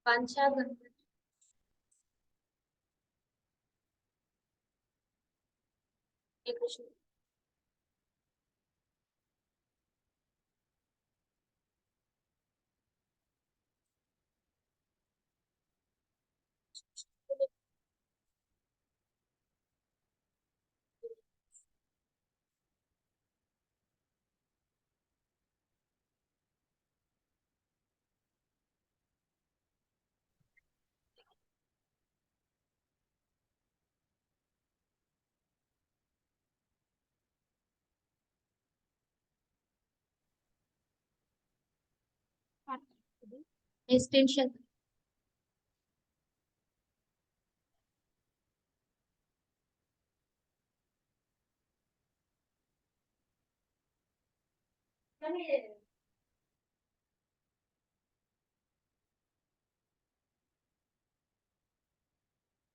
वांछा Ganapati Krishna. Extension.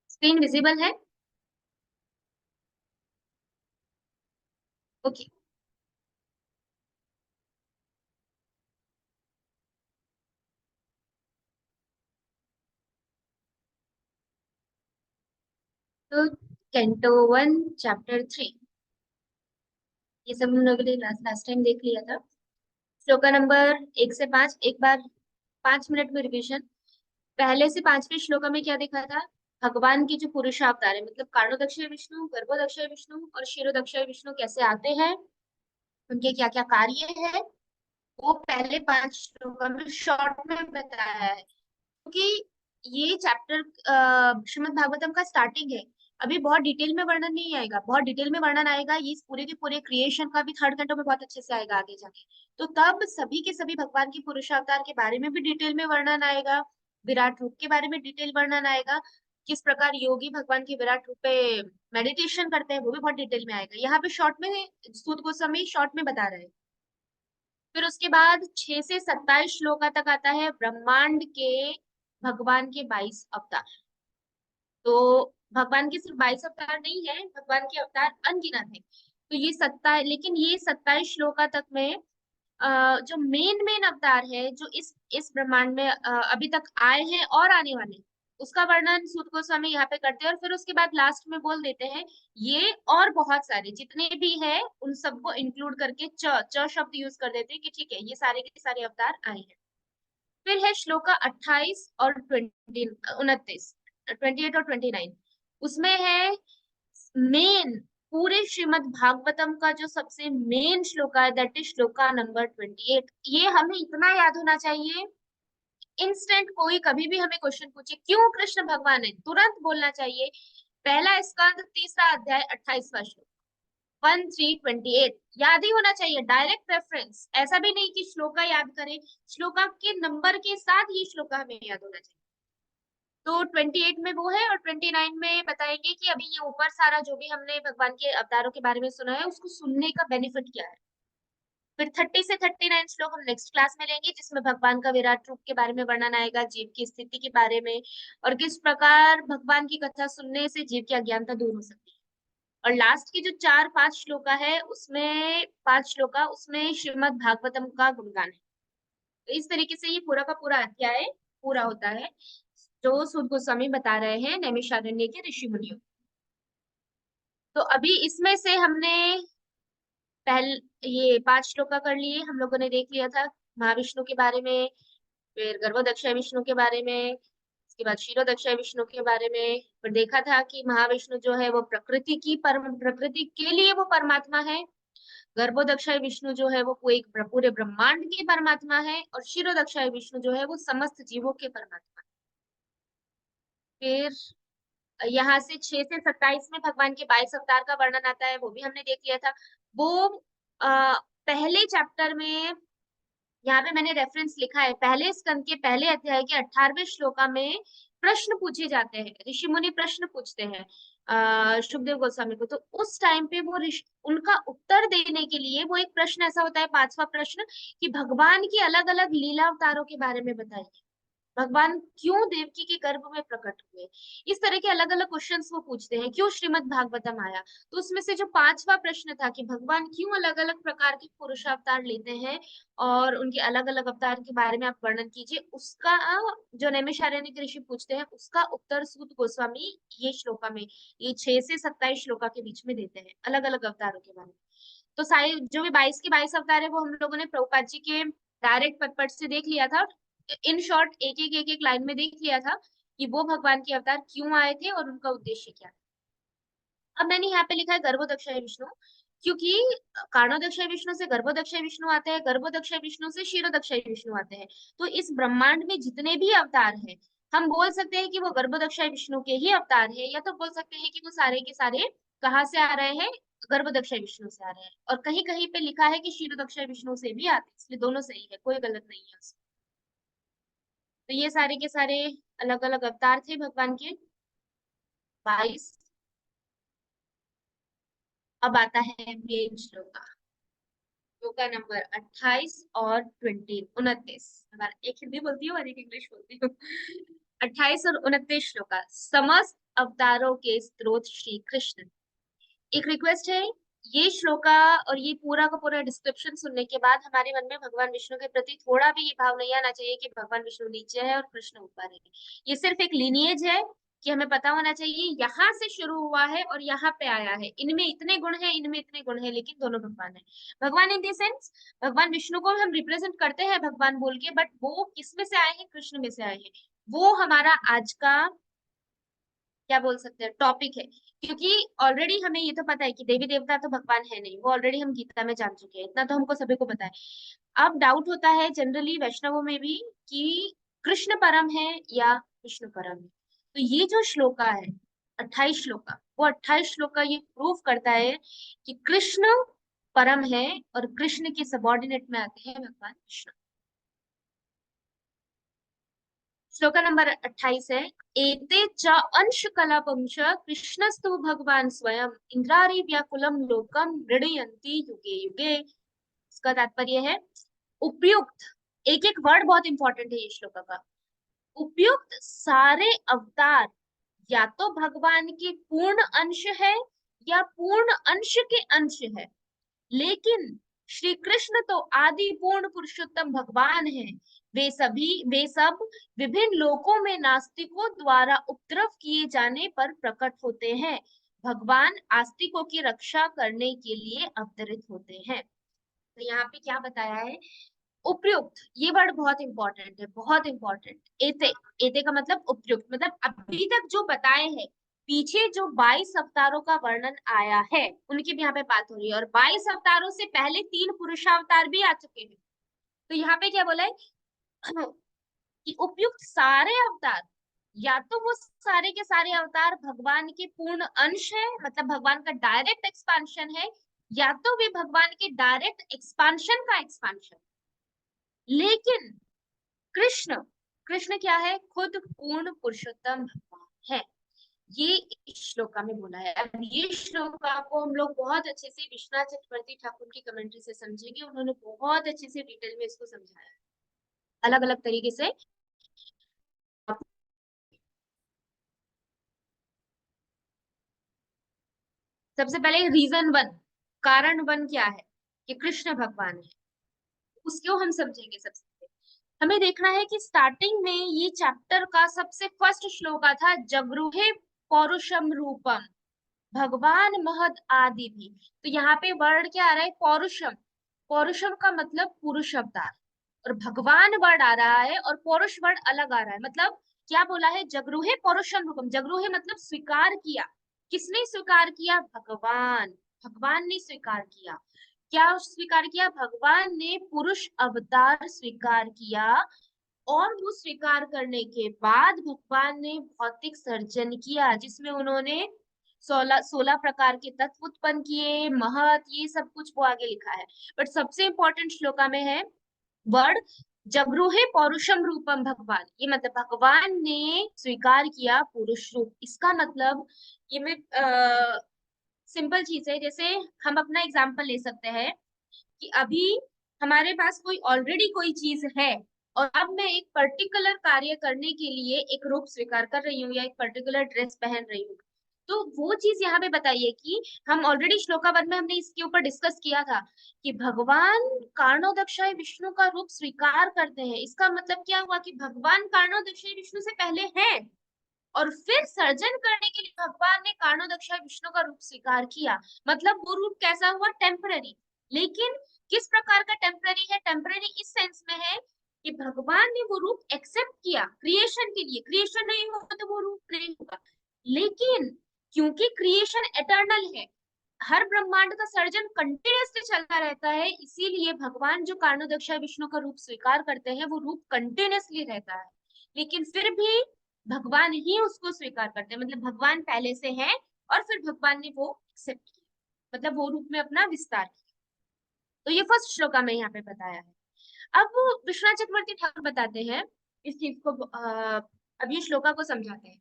Screen visible है? Okay. तो canto 1 chapter 3, ये सब हम लोगों ने लास्ट टाइम देख लिया था। श्लोका नंबर 1 से 5 एक बार 5 मिनट में रिवीजन। पहले से 5वें श्लोका में क्या देखा था? भगवान की जो पुरुषावतार है, मतलब कारणोदक्षय विष्णु, गर्भोदक्षय विष्णु और क्षीरोदक्षय विष्णु कैसे आते हैं, उनके क्या क्या कार्य है, वो पहले 5 श्लोका में शॉर्ट में बताया है। क्योंकि ये चैप्टर श्रीमद् भागवतम का स्टार्टिंग है। अभी बहुत डिटेल में वर्णन नहीं आएगा, बहुत डिटेल में वर्णन आएगा ये इस पूरे के पूरे क्रिएशन का भी थर्ड कैंटो में बहुत अच्छे से आएगा आगे जाके। तो तब सभी के सभी भगवान की पुरुषावतार के बारे में भी डिटेल में वर्णन आएगा, विराट रूप के बारे में डिटेल वर्णन आएगा, किस प्रकार योगी भगवान के विराट रूप पे मेडिटेशन करते हैं वो भी बहुत डिटेल में आएगा। यहाँ पे शॉर्ट में सूत गोस्वामी शॉर्ट में बता रहे हैं। फिर उसके बाद 6 से 27 श्लोका तक आता है ब्रह्मांड के भगवान के 22 अवतार। तो भगवान के सिर्फ 22 अवतार नहीं है, भगवान के अवतार अनगिनत है। तो ये सत्ता, लेकिन ये 27 श्लोका तक में जो मेन मेन अवतार है जो इस ब्रह्मांड में अभी तक आए हैं और आने वाले हैं, उसका वर्णन सूत गोस्वामी यहाँ पे करते हैं। और फिर उसके बाद लास्ट में बोल देते हैं ये और बहुत सारे जितने भी है उन सबको इंक्लूड करके च च शब्द यूज कर देते हैं कि ठीक है ये सारे के सारे अवतार आए हैं। फिर है श्लोका 28 और 28 और 29। उसमें है मेन पूरे श्रीमद् भागवतम का जो सबसे मेन श्लोका है, दैट इज श्लोका नंबर 28। ये हमें इतना याद होना चाहिए, इंस्टेंट कोई कभी भी हमें क्वेश्चन पूछे क्यों कृष्ण भगवान है, तुरंत बोलना चाहिए पहला स्कंद 3रा अध्याय 28वां श्लोक, 1328 याद ही होना चाहिए, डायरेक्ट रेफरेंस। ऐसा भी नहीं कि श्लोका याद करें, श्लोका के नंबर के साथ ये श्लोका हमें याद होना चाहिए। तो 28 में वो है और 29 में बताएंगे कि अभी ये ऊपर सारा जो भी हमने भगवान के अवतारों के बारे में सुना है उसको सुनने का बेनिफिट क्या है। फिर 30 से 39 श्लोक हम नेक्स्ट क्लास में लेंगे, जिसमें भगवान का विराट रूप के बारे में वर्णन आएगा, जीव की स्थिति के बारे में, और किस प्रकार भगवान की कथा सुनने से जीव की अज्ञानता दूर हो सकती है। और लास्ट की जो 4 5 श्लोका है उसमें 5 श्लोका उसमें श्रीमद् भागवतम का गुणगान है। तो इस तरीके से ये पूरा का पूरा अध्याय पूरा होता है जो सूत गोस्वामी बता रहे हैं नैमिषारण्य के ऋषि मुनियों। तो अभी इसमें से हमने पहले ये 5 श्लोका कर लिए, हम लोगों ने देख लिया था महाविष्णु के बारे में, फिर गर्भोदक्षय विष्णु के बारे में, उसके बाद क्षीरोदक्षय विष्णु के बारे में। फिर देखा था कि महाविष्णु जो है वो प्रकृति की परम, प्रकृति के लिए वो परमात्मा है। गर्भोदक्षय विष्णु जो है वो एक पूरे ब्रह्मांड के परमात्मा है, और क्षीरोदक्षय विष्णु जो है वो समस्त जीवों के परमात्मा है। फिर यहाँ से 6 से 27 में भगवान के 22 अवतार का वर्णन आता है, वो भी हमने देख लिया था। वो पहले चैप्टर में, यहाँ पे मैंने रेफरेंस लिखा है, पहले स्कंद के पहले अध्याय के 18वें श्लोका में प्रश्न पूछे जाते हैं, ऋषि मुनि प्रश्न पूछते हैं शुकदेव गोस्वामी को। तो उस टाइम पे वो उनका उत्तर देने के लिए वो एक प्रश्न ऐसा होता है, 5वां प्रश्न, कि भगवान की अलग अलग लीला अवतारों के बारे में बताइए। भगवान क्यों देवकी के गर्भ में प्रकट हुए। इस तरह के अलग अलग क्वेश्चंस वो पूछते हैं। क्यों श्रीमद् भागवतम आया। तो उसमें से जो पांचवा प्रश्न था कि भगवान क्यों अलग अलग प्रकार के पुरुषावतार लेते हैं और उनके अलग अलग अवतार के बारे में आप वर्णन कीजिए, उसका जो नैमिषारण्य ऋषि पूछते हैं उसका उत्तर सूत गोस्वामी ये श्लोका में, ये 6 से 27 श्लोका के बीच में देते हैं अलग अलग अवतारों के बारे में। तो सारे जो भी 22 के 22 अवतार है वो हम लोगों ने प्रभुपाद जी के डायरेक्ट पट से देख लिया था। इन शॉर्ट एक एक लाइन में देख लिया था कि वो भगवान के अवतार क्यों आए थे और उनका उद्देश्य क्या था। अब मैंने यहाँ पे लिखा है गर्भोदक्षाय विष्णु, क्योंकि कारणोदक्षाय विष्णु से गर्भोदक्षाय विष्णु आते हैं, गर्भोदक्षाय विष्णु से क्षीरोदक्षाय विष्णु आते हैं। तो इस ब्रह्मांड में जितने भी अवतार हैं हम बोल सकते हैं कि वो गर्भोदक्षाय विष्णु के ही अवतार है, या तो बोल सकते हैं कि वो सारे के सारे कहाँ से आ रहे हैं, गर्भोदक्षाय विष्णु से आ रहे हैं। और कहीं कहीं पे लिखा है कि क्षीरोदक्षाय विष्णु से भी आते हैं, इसलिए दोनों सही है, कोई गलत नहीं है उसमें। तो ये सारे के सारे अलग अलग अवतार थे भगवान के 22। अब आता है मेन श्लोक, श्लोका नंबर 28 और 29। एक हिंदी बोलती हूँ और एक इंग्लिश बोलती हूँ। 28 और 29 श्लोका। समस्त अवतारों के स्रोत श्री कृष्ण। एक रिक्वेस्ट है, ये श्लोका और ये पूरा का पूरा डिस्क्रिप्शन सुनने के बाद हमारे मन में भगवान विष्णु के प्रति थोड़ा भी ये भाव नहीं आना चाहिए कि भगवान विष्णु नीचे है और कृष्ण ऊपर है। ये सिर्फ एक लिनिएज है कि हमें पता होना चाहिए यहाँ से शुरू हुआ है और यहाँ पे आया है, इनमें इतने गुण है, इनमें इतने गुण है, लेकिन दोनों भगवान है। भगवान इन द सेंस भगवान विष्णु को हम रिप्रेजेंट करते हैं भगवान बोल के, बट वो किस में से आए हैं, कृष्ण में से आए हैं। वो हमारा आज का क्या बोल सकते हैं टॉपिक है। क्योंकि ऑलरेडी हमें ये तो पता है कि देवी देवता तो भगवान है नहीं, वो ऑलरेडी हम गीता में जान चुके हैं, इतना तो हमको सभी को पता है। अब डाउट होता है जनरली वैष्णवों में भी कि कृष्ण परम है या विष्णु परम है। तो ये जो श्लोका है 28 श्लोका, वो 28 श्लोका ये प्रूव करता है कि कृष्ण परम है और कृष्ण के सबॉर्डिनेट में आते हैं भगवान विष्णु। श्लोका नंबर 28 है, एते च अंश कलापंश कृष्णस्तु भगवान स्वयं इंद्रारी व्याकुलम लोकम मृडयन्ति युगे युगे। इसका तात्पर्य है उपयुक्त, एक एक वर्ड बहुत इंपॉर्टेंट है ये श्लोका का। उपयुक्त सारे अवतार या तो भगवान के पूर्ण अंश है या पूर्ण अंश के अंश है, लेकिन श्री कृष्ण तो आदि पूर्ण पुरुषोत्तम भगवान है। वे सब विभिन्न लोकों में नास्तिकों द्वारा उपद्रव किए जाने पर प्रकट होते हैं। भगवान आस्तिकों की रक्षा करने के लिए अवतरित होते हैं। तो यहाँ पे क्या बताया है, उपयुक्त, ये वर्ड बहुत इंपॉर्टेंट है, बहुत इंपॉर्टेंट। एते, एते का मतलब उपयुक्त, मतलब अभी तक जो बताए हैं, पीछे जो 22 अवतारों का वर्णन आया है उनकी भी यहाँ पे बात हो रही है, और 22 अवतारों से पहले 3 पुरुषावतार भी आ चुके हैं। तो यहाँ पे क्या बोला है कि उपयुक्त सारे अवतार, या तो वो सारे के सारे अवतार भगवान के पूर्ण अंश है, मतलब भगवान का डायरेक्ट एक्सपांशन है, या तो वे भगवान के डायरेक्ट एक्सपांशन का एक्सपांशन। लेकिन कृष्ण, कृष्ण क्या है, खुद पूर्ण पुरुषोत्तम भगवान है। ये इस श्लोका में बोला है। अब ये श्लोका को हम लोग बहुत अच्छे से विश्वनाथ चक्रवर्ती ठाकुर की कमेंट्री से समझेंगे, उन्होंने बहुत अच्छे से डिटेल में इसको समझाया है अलग अलग तरीके से। सबसे पहले रीजन वन, कारण वन क्या है कि कृष्ण भगवान है, उसको हम समझेंगे। सबसे पहले हमें देखना है कि स्टार्टिंग में ये चैप्टर का सबसे फर्स्ट श्लोका था, जगृहे पौरुषम रूपम भगवान महद आदि भी। तो यहाँ पे वर्ड क्या आ रहा है, पौरुषम। पौरुषम का मतलब पुरुष अवतार, और भगवान वर्ड आ रहा है और पौरुष वर्ड अलग आ रहा है। मतलब क्या बोला है, जगरूहे पौरुषम रूपम, जगरूहे मतलब स्वीकार किया। किसने स्वीकार किया, भगवान, भगवान ने स्वीकार किया। क्या स्वीकार किया, भगवान ने पुरुष अवतार स्वीकार किया। और वो स्वीकार करने के बाद भगवान ने भौतिक सर्जन किया, जिसमें उन्होंने 16 प्रकार के तत्व उत्पन्न किए, महत, ये सब कुछ वो आगे लिखा है। बट सबसे इंपॉर्टेंट श्लोका में है वर्ड जगृहे पौरुषम रूपम भगवान। ये मतलब भगवान ने स्वीकार किया पुरुष रूप। इसका मतलब ये में सिंपल चीज है, जैसे हम अपना एग्जाम्पल ले सकते हैं कि अभी हमारे पास कोई ऑलरेडी कोई चीज है, और अब मैं एक पर्टिकुलर कार्य करने के लिए एक रूप स्वीकार कर रही हूँ या एक पर्टिकुलर ड्रेस पहन रही हूँ। तो वो चीज यहाँ पे बताइए कि हम ऑलरेडी श्लोका 1 में हमने इसके ऊपर डिस्कस किया था कि भगवान कार्णोदक्षाय विष्णु का रूप स्वीकार करते हैं। इसका मतलब क्या हुआ कि भगवान कार्णोदक्षाय विष्णु से पहले हैं और फिर सर्जन करने के लिए भगवान ने कार्णोदक्षाय विष्णु का रूप स्वीकार किया। मतलब वो रूप कैसा हुआ, टेम्पररी। लेकिन किस प्रकार का टेम्पररी है? टेम्पररी इस सेंस में है कि भगवान ने वो रूप एक्सेप्ट किया क्रिएशन के लिए। क्रिएशन नहीं होगा तो वो रूप नहीं होगा। लेकिन क्योंकि क्रिएशन एटर्नल है, हर ब्रह्मांड का सर्जन कंटिन्यूअसली चलता रहता है, इसीलिए भगवान जो कार्णोदक्षाय विष्णु का रूप स्वीकार करते हैं वो रूप कंटिन्यूअसली रहता है। लेकिन फिर भी भगवान ही उसको स्वीकार करते हैं, मतलब भगवान पहले से है और फिर भगवान ने वो एक्सेप्ट किया, मतलब वो रूप में अपना विस्तार किया। तो ये फर्स्ट श्लोका में यहाँ पे बताया है। अब विश्वनाथ चक्रवर्ती ठाकुर बताते हैं इस चीज को, अब ये श्लोका को समझाते हैं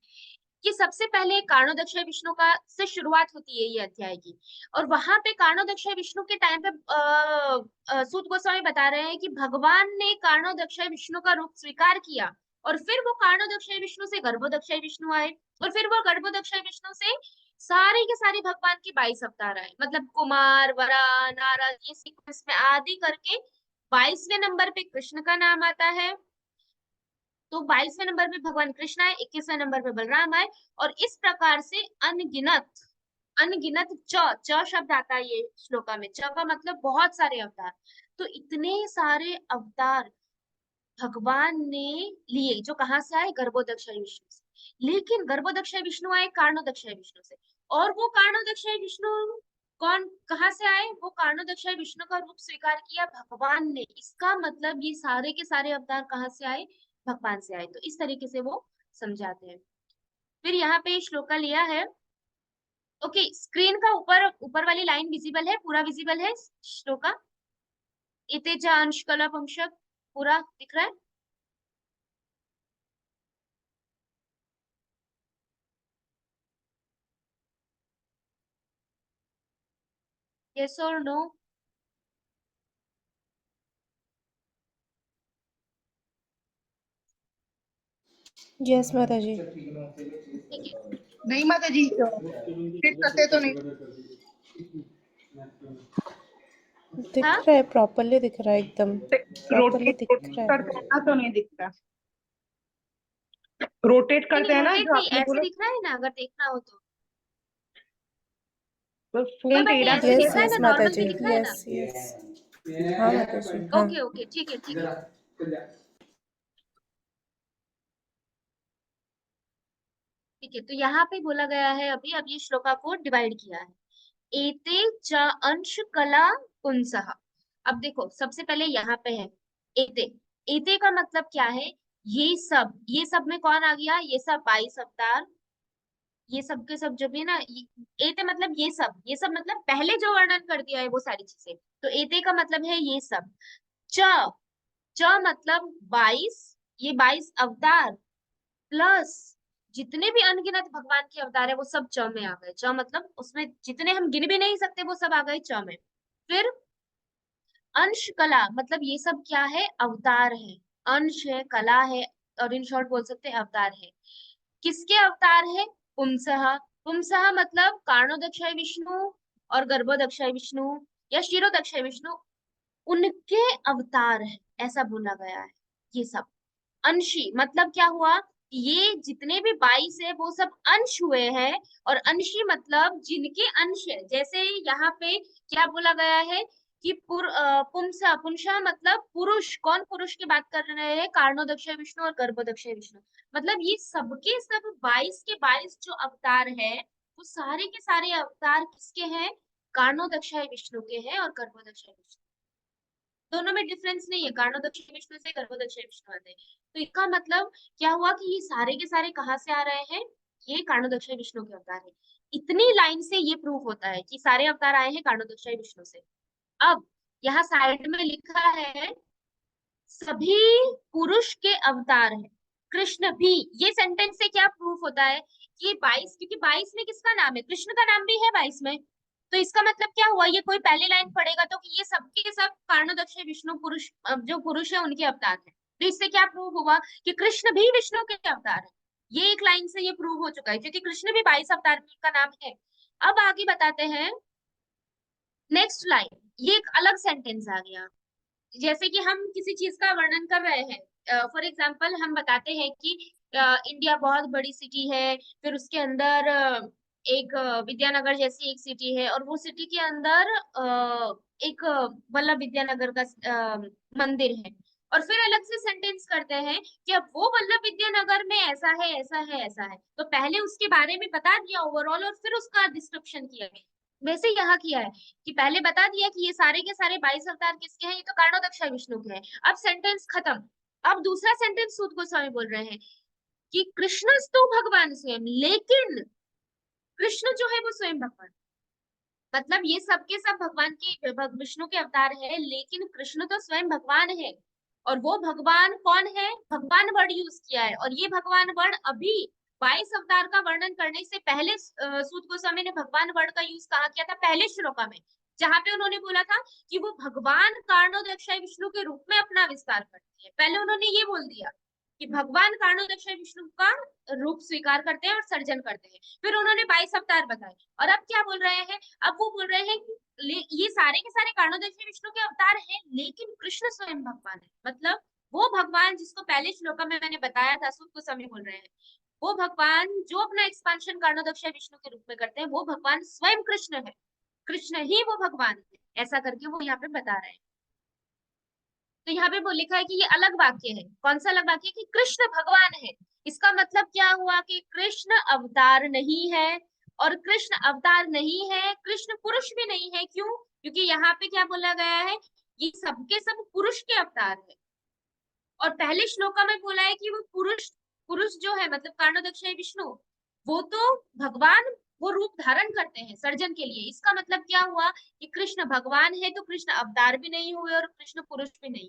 कि सबसे पहले कार्णोदक्षाय विष्णु का से शुरुआत होती है ये अध्याय की। और वहां पे कार्णोदक्षाय विष्णु के टाइम पे सूत गोस्वामी बता रहे हैं कि भगवान ने कार्णोदक्षाय विष्णु का रूप स्वीकार किया और फिर वो कार्णोदक्षाय विष्णु से गर्भोदक्षाय विष्णु आए और फिर वो गर्भोदक्षाय विष्णु से सारे के सारे भगवान के 22 अवतार आए। मतलब कुमार, वरा, नारद, ये सीक्वेंस में आदि करके 22वें नंबर पे कृष्ण का नाम आता है। तो 22वें नंबर पे भगवान कृष्ण आए, 21वें नंबर पे बलराम आए और इस प्रकार से अनगिनत अनगिनत च शब्द आता है ये श्लोका में। च का मतलब बहुत सारे अवतार। तो इतने सारे अवतार भगवान ने लिए जो कहाँ से आए, गर्भोदक्षाय विष्णु से। लेकिन गर्भोदक्षाय विष्णु आए कार्णोदक्षाय विष्णु से। और वो कार्णोदक्षाय विष्णु कौन, कहाँ से आए? वो कार्णोदक्षाय विष्णु का रूप स्वीकार किया भगवान ने। इसका मतलब ये सारे के सारे अवतार कहाँ से आए, भगवान से आए। तो इस तरीके से वो समझाते हैं। फिर यहाँ पे श्लोका लिया है। ओके, स्क्रीन का ऊपर ऊपर वाली लाइन विजिबल है, पूरा विजिबल है श्लोका? इतेजा अंश कला वंशक पूरा दिख रहा है? यस और नो? यस माता जी। ठीक है। नहीं माता जी, फिर करते तो नहीं। दिख हाँ, रहा है, प्रॉपरली दिख रहा है, एकदम प्रॉपरली रोटेट दिख रहा है। करते हैं ना तो नहीं दिखता। रोटेट नहीं करते नहीं, हैं ना रोटेट जो नहीं, आपने ऐसे बोला, दिख रहा है ना, अगर देखना हो तो। तो कोई फोन बात नहीं, टेढ़ा ऐसे करके दिख यस रहा है यस ना, रखना। माता नॉर्मल भी जी, दिख रहा है ना। Yes yes. हाँ माता जी, हाँ। ओके ओके, ठीक है ठीक है। ठीक है, तो यहाँ पे बोला गया है अभी, अब ये श्लोका को डिवाइड किया है। एते च अंश कला पुंसः। अब देखो, सबसे पहले यहाँ पे है एते। एते का मतलब क्या है? ये सब में कौन आ गया? ये सब 22 अवतार, ये सब के सब जो भी है ना, एते मतलब ये सब मतलब पहले जो वर्णन कर दिया है वो सारी चीजें। तो एते का मतलब है ये सब। च च मतलब 22, ये 22 अवतार प्लस जितने भी अनगिनत भगवान के अवतार है वो सब च में आ गए। च मतलब उसमें जितने हम गिन भी नहीं सकते वो सब आ गए च में। फिर अंश कला मतलब ये सब क्या है, अवतार है। अंश है, कला है, और इन शॉर्ट बोल सकते हैं अवतार है। किसके अवतार है? पुंसः। पुंसः मतलब कार्णोदक्षाय विष्णु और गर्भोदक्षाय विष्णु या क्षीरोदक्षाय विष्णु, उनके अवतार है, ऐसा बोला गया है। ये सब अंशी मतलब क्या हुआ, ये जितने भी 22 है वो सब अंश हुए हैं। और अंशी मतलब जिनके अंश है। जैसे यहाँ पे क्या बोला गया है कि पुंसा पुंसा मतलब पुरुष। कौन पुरुष की बात कर रहे हैं? कार्णोदक्षय विष्णु और गर्भोदक्षय विष्णु। मतलब ये सबके सब 22 के 22 जो अवतार है वो सारे के सारे अवतार किसके हैं? कार्णोदक्षय विष्णु के हैं और गर्भोदक्षय विष्णु। दोनों में डिफरेंस नहीं है, कार्णोदक्षिण विष्णु से गर्भोदक्षिण विष्णु आते हैं। तो इसका मतलब क्या हुआ कि ये सारे के सारे कहाँ से आ रहे हैं? ये कार्णोदक्षिण विष्णु के अवतार है। इतनी लाइन से ये प्रूव होता है कि सारे अवतार आए हैं कार्णोदक्षिण विष्णु से। अब यहाँ साइड में लिखा है सभी पुरुष के अवतार हैं कृष्ण भी। ये सेंटेंस से क्या प्रूफ होता है कि 22, क्योंकि 22 में किसका नाम है? कृष्ण का नाम भी है 22 में। तो इसका मतलब क्या हुआ, ये कोई पहली लाइन पढ़ेगा तो कि ये सबके सब कार्णोदक्ष विष्णु पुरुष, जो पुरुष है उनके अवतार है। तो इससे क्या प्रूव हुआ कि कृष्ण भी विष्णु के अवतार है। ये एक लाइन से ये प्रूव हो चुका है, क्योंकि कृष्ण भी 22 अवतार में उनका नाम है। अब आगे बताते हैं नेक्स्ट लाइन। ये एक अलग सेंटेंस आ गया। जैसे कि हम किसी चीज का वर्णन कर रहे हैं, फॉर एग्जाम्पल हम बताते हैं कि इंडिया बहुत बड़ी सिटी है, फिर उसके अंदर एक विद्यानगर जैसी एक सिटी है, और वो सिटी के अंदर एक वल्लभ विद्यानगर का मंदिर है। और फिर अलग से सेंटेंस करते हैं कि अब वो वल्लभ विद्यानगर में ऐसा है, ऐसा है, ऐसा है। तो पहले उसके बारे में बता दिया ओवरऑल, और फिर उसका डिस्क्रिप्शन किया। वैसे यहाँ किया है कि पहले बता दिया कि ये सारे के सारे 22 अवतार किसके हैं, ये तो कर्णोदक्ष विष्णु के हैं। अब सेंटेंस खत्म। अब दूसरा सेंटेंस सूत गोस्वामी बोल रहे हैं कि कृष्ण तो भगवान स्वयं, लेकिन कृष्ण जो है वो स्वयं भगवान। मतलब ये सब के सब भगवान के विष्णु के अवतार है, लेकिन कृष्ण तो स्वयं भगवान है। और वो भगवान कौन है, भगवान वर्ड यूज किया है। और ये भगवान वर्ड अभी 22 अवतार का वर्णन करने से पहले सूत गोस्वामी ने भगवान वर्ड का यूज कहाँ किया था, पहले श्लोका में, जहां पे उन्होंने बोला था कि वो भगवान कार्णोदक्षाय विष्णु के रूप में अपना विस्तार करते हैं। पहले उन्होंने ये बोल दिया कि भगवान कार्णोदक्षाय विष्णु का रूप स्वीकार करते हैं और सर्जन करते हैं। फिर उन्होंने 22 अवतार बताए। और अब क्या बोल रहे हैं, अब वो बोल रहे हैं कि ये सारे के सारे कार्णोदक्ष विष्णु के अवतार हैं, लेकिन कृष्ण स्वयं भगवान है। मतलब वो भगवान जिसको पहले श्लोक में मैंने बताया था, सूत गोस्वामी बोल रहे हैं, वो भगवान जो अपना एक्सपांशन कार्णोदक्ष विष्णु के रूप में करते हैं, वो भगवान स्वयं कृष्ण है। कृष्ण ही वो भगवान है, ऐसा करके वो यहाँ पे बता रहे हैं। तो यहाँ पे वो लिखा है कि ये अलग वाक्य है। कौन सा अलग वाक्य, कि कृष्ण भगवान है। इसका मतलब क्या हुआ कि कृष्ण अवतार नहीं है। और कृष्ण अवतार नहीं है, कृष्ण पुरुष भी नहीं है। क्यों, क्योंकि यहाँ पे क्या बोला गया है, ये सबके सब पुरुष के अवतार है। और पहले श्लोका में बोला है कि वो पुरुष, पुरुष जो है मतलब कार्णोदक्ष विष्णु, वो तो भगवान, वो रूप धारण करते हैं सर्जन के लिए। इसका मतलब क्या हुआ कि कृष्ण भगवान है, तो कृष्ण अवतार भी नहीं हुए और कृष्ण पुरुष भी नहीं।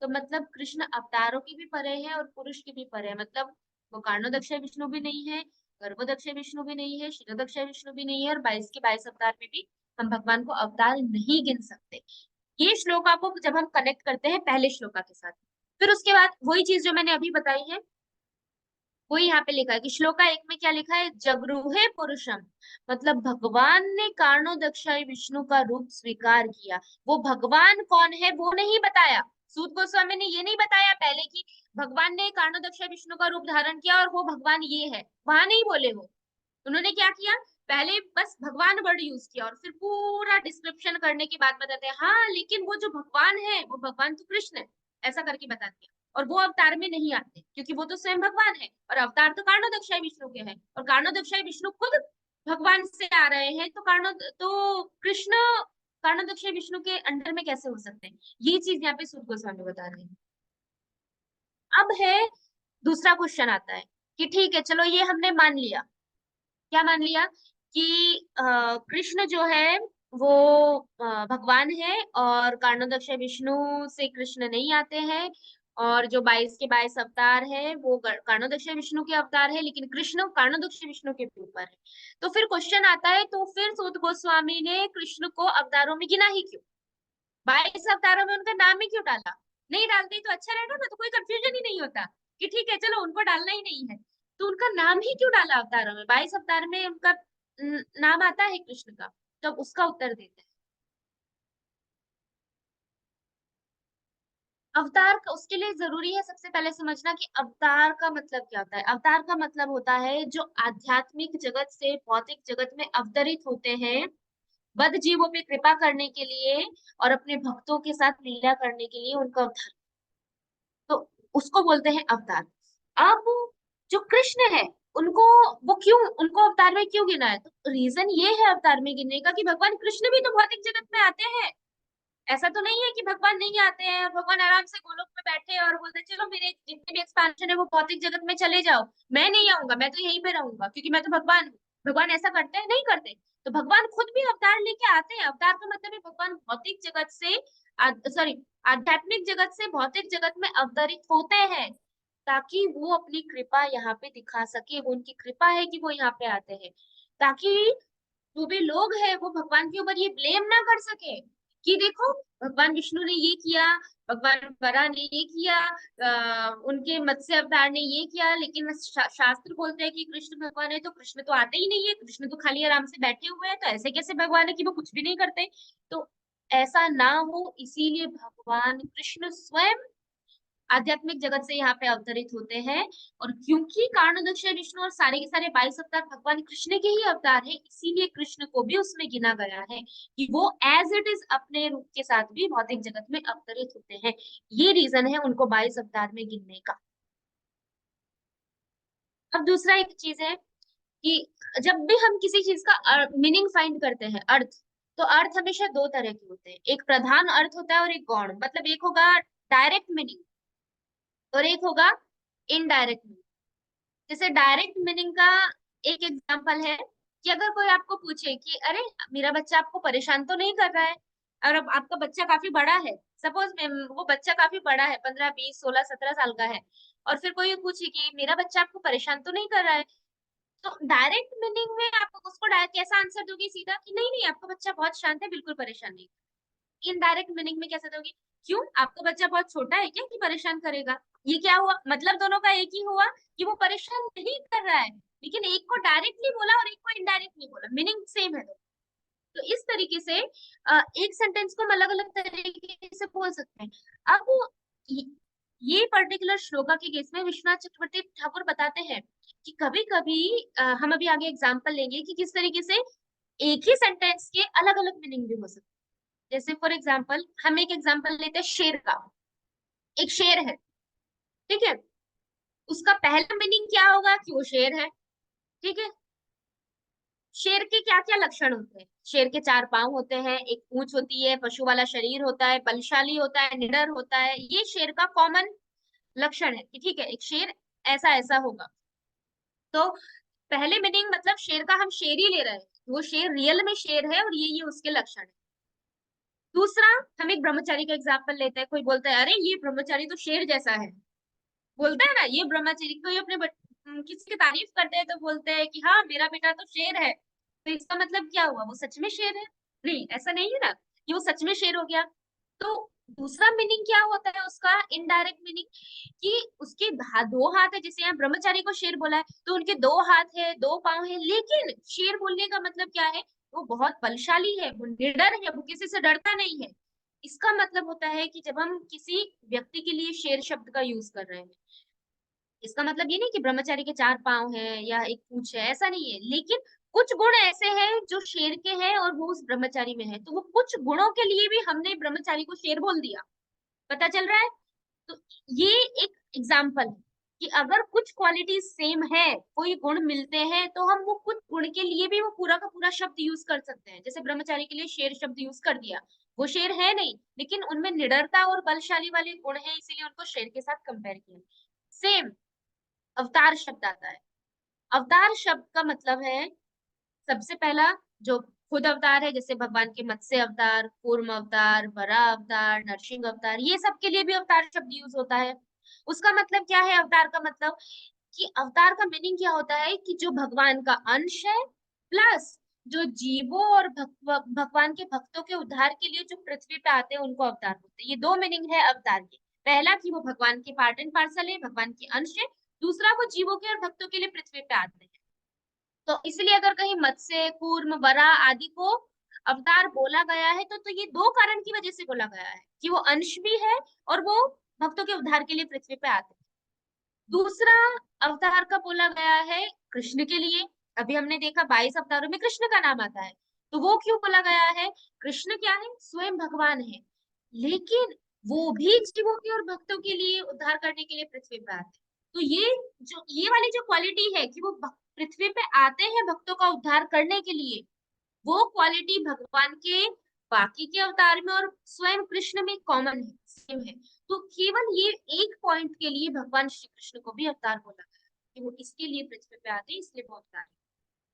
तो मतलब कृष्ण अवतारों की भी परे है और पुरुष की भी परे है। मतलब वो कार्णोदक्ष विष्णु भी नहीं है, गर्भोदक्ष विष्णु भी नहीं है, क्षीरोदक्ष विष्णु भी नहीं है, और 22 के 22 अवतार में भी हम भगवान को अवतार नहीं गिन सकते। ये श्लोका को जब हम कनेक्ट करते हैं पहले श्लोका के साथ, फिर उसके बाद वही चीज जो मैंने अभी बताई है, वो यहाँ पे लिखा है कि श्लोका 1 में क्या लिखा है, जगरुहे पुरुषम। मतलब भगवान ने कार्णोदक्षाय विष्णु का रूप स्वीकार किया। वो भगवान कौन है वो नहीं बताया। सूत गोस्वामी ने ये नहीं बताया पहले कि भगवान ने कार्णोदक्षाय विष्णु का रूप धारण किया और वो भगवान ये है, वहां नहीं बोले वो। उन्होंने क्या किया, पहले बस भगवान वर्ड यूज किया और फिर पूरा डिस्क्रिप्शन करने के बाद बताते हैं हाँ लेकिन वो जो भगवान है वो भगवान तो कृष्ण है, ऐसा करके बता दिया। और वो अवतार में नहीं आते क्योंकि वो तो स्वयं भगवान है, और अवतार तो कार्णोदक्षाय विष्णु के हैं, और कार्णोदक्षाय विष्णु खुद भगवान से आ रहे हैं। तो तो कृष्ण कार्णोदक्षाय विष्णु के अंडर में कैसे हो सकते हैं, ये चीज यहाँ पे सूत गोस्वामी बता रहे हैं। अब है दूसरा क्वेश्चन आता है कि ठीक है चलो ये हमने मान लिया, क्या मान लिया कि कृष्ण जो है वो भगवान है, और कार्णोदक्ष विष्णु से कृष्ण नहीं आते हैं। और जो 22 के 22 अवतार है वो कार्णोदक्ष विष्णु के अवतार है, लेकिन कृष्ण कार्णोदक्ष विष्णु के ऊपर है। तो फिर क्वेश्चन आता है, तो फिर सूत गोस्वामी ने कृष्ण को अवतारों में गिना ही क्यों, 22 अवतारों में उनका नाम ही क्यों डाला। नहीं डालते तो अच्छा रहता ना, तो कोई कंफ्यूजन ही नहीं होता कि ठीक है चलो उनको डालना ही नहीं है। तो उनका नाम ही क्यों डाला अवतारों में, 22 अवतार में उनका नाम आता है कृष्ण का। तो अब उसका उत्तर देते हैं। अवतार का, उसके लिए जरूरी है सबसे पहले समझना कि अवतार का मतलब क्या होता है। अवतार का मतलब होता है जो आध्यात्मिक जगत से भौतिक जगत में अवतरित होते हैं, बद्ध जीवों पे कृपा करने के लिए और अपने भक्तों के साथ लीला करने के लिए उनका उद्धार, तो उसको बोलते हैं अवतार। अब जो कृष्ण है उनको, वो क्यों, उनको अवतार में क्यों गिना है, तो रीजन ये है अवतार में गिनने का कि भगवान कृष्ण भी तो भौतिक जगत में आते हैं। ऐसा तो नहीं है कि भगवान नहीं आते हैं और भगवान आराम से गोलोक में बैठे हैं और बोलते हैं चलो मेरे जितने भी एक्सपांशन है वो भौतिक जगत में चले जाओ, मैं नहीं आऊंगा, मैं तो यहीं पे रहूंगा क्योंकि मैं तो भगवान हूँ। भगवान ऐसा करते हैं, नहीं करते। तो भगवान खुद भी अवतार लेके आते हैं। अवतार का मतलब है भगवान भौतिक जगत से, सॉरी, आध्यात्मिक जगत से भौतिक जगत में अवतरित होते हैं, ताकि वो अपनी कृपा यहाँ पे दिखा सके। वो उनकी कृपा है कि वो यहाँ पे आते हैं, ताकि जो भी लोग हैं वो भगवान के ऊपर ये ब्लेम ना कर सके कि देखो भगवान विष्णु ने ये किया, भगवान वराह ने ये किया, उनके मत्स्य अवतार ने ये किया, लेकिन शास्त्र बोलते हैं कि कृष्ण भगवान है, तो कृष्ण तो आते ही नहीं है, कृष्ण तो खाली आराम से बैठे हुए हैं, तो ऐसे कैसे भगवान है कि वो कुछ भी नहीं करते। तो ऐसा ना हो, इसीलिए भगवान कृष्ण स्वयं आध्यात्मिक जगत से यहाँ पे अवतरित होते हैं। और क्योंकि कारणोदक्ष विष्णु और सारे के सारे 22 अवतार भगवान कृष्ण के ही अवतार है, इसीलिए कृष्ण को भी उसमें गिना गया है कि वो एज इट इज अपने रूप के साथ भी भौतिक जगत में अवतरित होते हैं। ये रीजन है उनको 22 अवतार में गिनने का। अब दूसरा एक चीज है कि जब भी हम किसी चीज का मीनिंग फाइंड करते हैं, अर्थ, तो अर्थ हमेशा दो तरह के होते हैं, एक प्रधान अर्थ होता है और एक गौण, मतलब एक होगा डायरेक्ट मीनिंग और एक होगा इनडायरेक्ट मीनिंग। जैसे डायरेक्ट मीनिंग का एक एग्जांपल है कि अगर कोई आपको पूछे कि अरे मेरा बच्चा आपको परेशान तो नहीं कर रहा है, और अब आपका बच्चा काफी बड़ा है, सपोज वो बच्चा काफी बड़ा है, 15 20 16 17 साल का है, और फिर कोई पूछे कि मेरा बच्चा आपको परेशान तो नहीं कर रहा है, तो डायरेक्ट मीनिंग में आप उसको कैसा आंसर दोगे? सीधा कि नहीं नहीं, आपका बच्चा बहुत शांत है, बिल्कुल परेशान नहीं। इनडायरेक्ट मीनिंग में कैसे दोगे? क्यों, आपका बच्चा बहुत छोटा है क्या कि परेशान करेगा? ये क्या हुआ, मतलब दोनों का एक ही हुआ कि वो परेशान नहीं कर रहा है, लेकिन एक को डायरेक्टली बोला और एक को इनडायरेक्टली बोला, मीनिंग सेम है। तो इस तरीके से एक सेंटेंस को हम अलग अलग तरीके से बोल सकते हैं। अब ये ये पर्टिकुलर श्लोका के केस में विश्वनाथ चक्रवर्ती ठाकुर बताते हैं कि कभी कभी हम अभी आगे एग्जाम्पल लेंगे कि किस तरीके से एक ही सेंटेंस के अलग अलग मीनिंग भी हो सकते हैं। जैसे फॉर एग्जाम्पल हम एक एग्जाम्पल लेते हैं शेर का। एक शेर है, ठीक है, उसका पहला मीनिंग क्या होगा कि वो शेर है, ठीक है। शेर के क्या क्या लक्षण होते हैं? शेर के 4 पांव होते हैं, एक पूंछ होती है, पशु वाला शरीर होता है, बलशाली होता है, निडर होता है। ये शेर का कॉमन लक्षण है कि ठीक है, एक शेर ऐसा ऐसा होगा। तो पहले मीनिंग मतलब शेर का हम शेर ही ले रहे हैं, वो शेर रियल में शेर है और ये उसके लक्षण है। दूसरा, हम एक ब्रह्मचारी का एग्जाम्पल लेते हैं। कोई बोलता है अरे ये ब्रह्मचारी तो शेर जैसा है, बोलता है ना ये ब्रह्मचारी। कोई अपने किसी की तारीफ करते हैं तो बोलते हैं कि हाँ मेरा बेटा तो शेर है, तो इसका मतलब क्या हुआ, वो सच में शेर है? नहीं, ऐसा नहीं है ना कि वो सच में शेर हो गया। तो दूसरा मीनिंग क्या होता है उसका, इनडायरेक्ट मीनिंग, कि उसके 2 हाथ है। जैसे यहाँ ब्रह्मचारी को शेर बोला है तो उनके 2 हाथ है, 2 पांव है, लेकिन शेर बोलने का मतलब क्या है, वो बहुत बलशाली है, वो निडर है, वो किसी से डरता नहीं है। इसका मतलब होता है कि जब हम किसी व्यक्ति के लिए शेर शब्द का यूज कर रहे हैं, इसका मतलब ये नहीं कि ब्रह्मचारी के 4 पांव है या एक पूंछ है, ऐसा नहीं है, लेकिन कुछ गुण ऐसे हैं जो शेर के हैं और वो उस ब्रह्मचारी में है, तो वो कुछ गुणों के लिए भी हमने ब्रह्मचारी को शेर बोल दिया। पता चल रहा है? तो ये एक एग्जाम्पल है कि अगर कुछ क्वालिटी सेम है, कोई गुण मिलते हैं, तो हम वो कुछ गुण के लिए भी वो पूरा का पूरा शब्द यूज कर सकते हैं। जैसे ब्रह्मचारी के लिए शेर शब्द यूज कर दिया, वो शेर है नहीं, लेकिन उनमें निडरता और बलशाली वाले गुण हैं, इसीलिए उनको शेर के साथ कंपेयर किया। सेम अवतार शब्द आता है। अवतार शब्द का मतलब है सबसे पहला जो खुद अवतार है, जैसे भगवान के मत्स्य अवतार, कूर्म अवतार, वराह अवतार, नरसिंह अवतार, ये सब के लिए भी अवतार शब्द यूज होता है। उसका मतलब क्या है अवतार का मतलब, कि अवतार का मीनिंग क्या होता है कि जो भगवान का अंश है, प्लस जो जीवों और भगवान के भक्तों के उद्धार के लिए जो पृथ्वी पे आते हैं उनको अवतार बोलते हैं। ये 2 मीनिंग है अवतार के। पहला कि वो भगवान के पार्ट एंड पार्सल है, भगवान के अंश है। दूसरा, वो जीवों के और भक्तों के लिए पृथ्वी पे आते हैं। तो इसलिए अगर कहीं मत्स्य, कूर्म, वराह आदि को अवतार बोला गया है, तो ये 2 कारण की वजह से बोला गया है कि वो अंश भी है और वो भक्तों के उद्धार के लिए पृथ्वी पे आते हैं। दूसरा अवतार का बोला गया है कृष्ण के लिए। अभी हमने देखा 22 अवतारों में कृष्ण का नाम आता है, तो वो क्यों बोला गया है? कृष्ण क्या है, स्वयं भगवान है, लेकिन वो भी जीवों के और भक्तों के लिए उद्धार करने के लिए पृथ्वी पे आते हैं। तो ये वाली जो क्वालिटी है कि वो पृथ्वी पे आते हैं भक्तों का उद्धार करने के लिए, वो क्वालिटी भगवान के बाकी के अवतार में और स्वयं कृष्ण में कॉमन है, सेम है। तो केवल ये एक पॉइंट के लिए भगवान श्री कृष्ण को भी अवतार बोला गया कि वो इसके लिए पृथ्वी पे आते हैं, इसलिए वो अवतार है।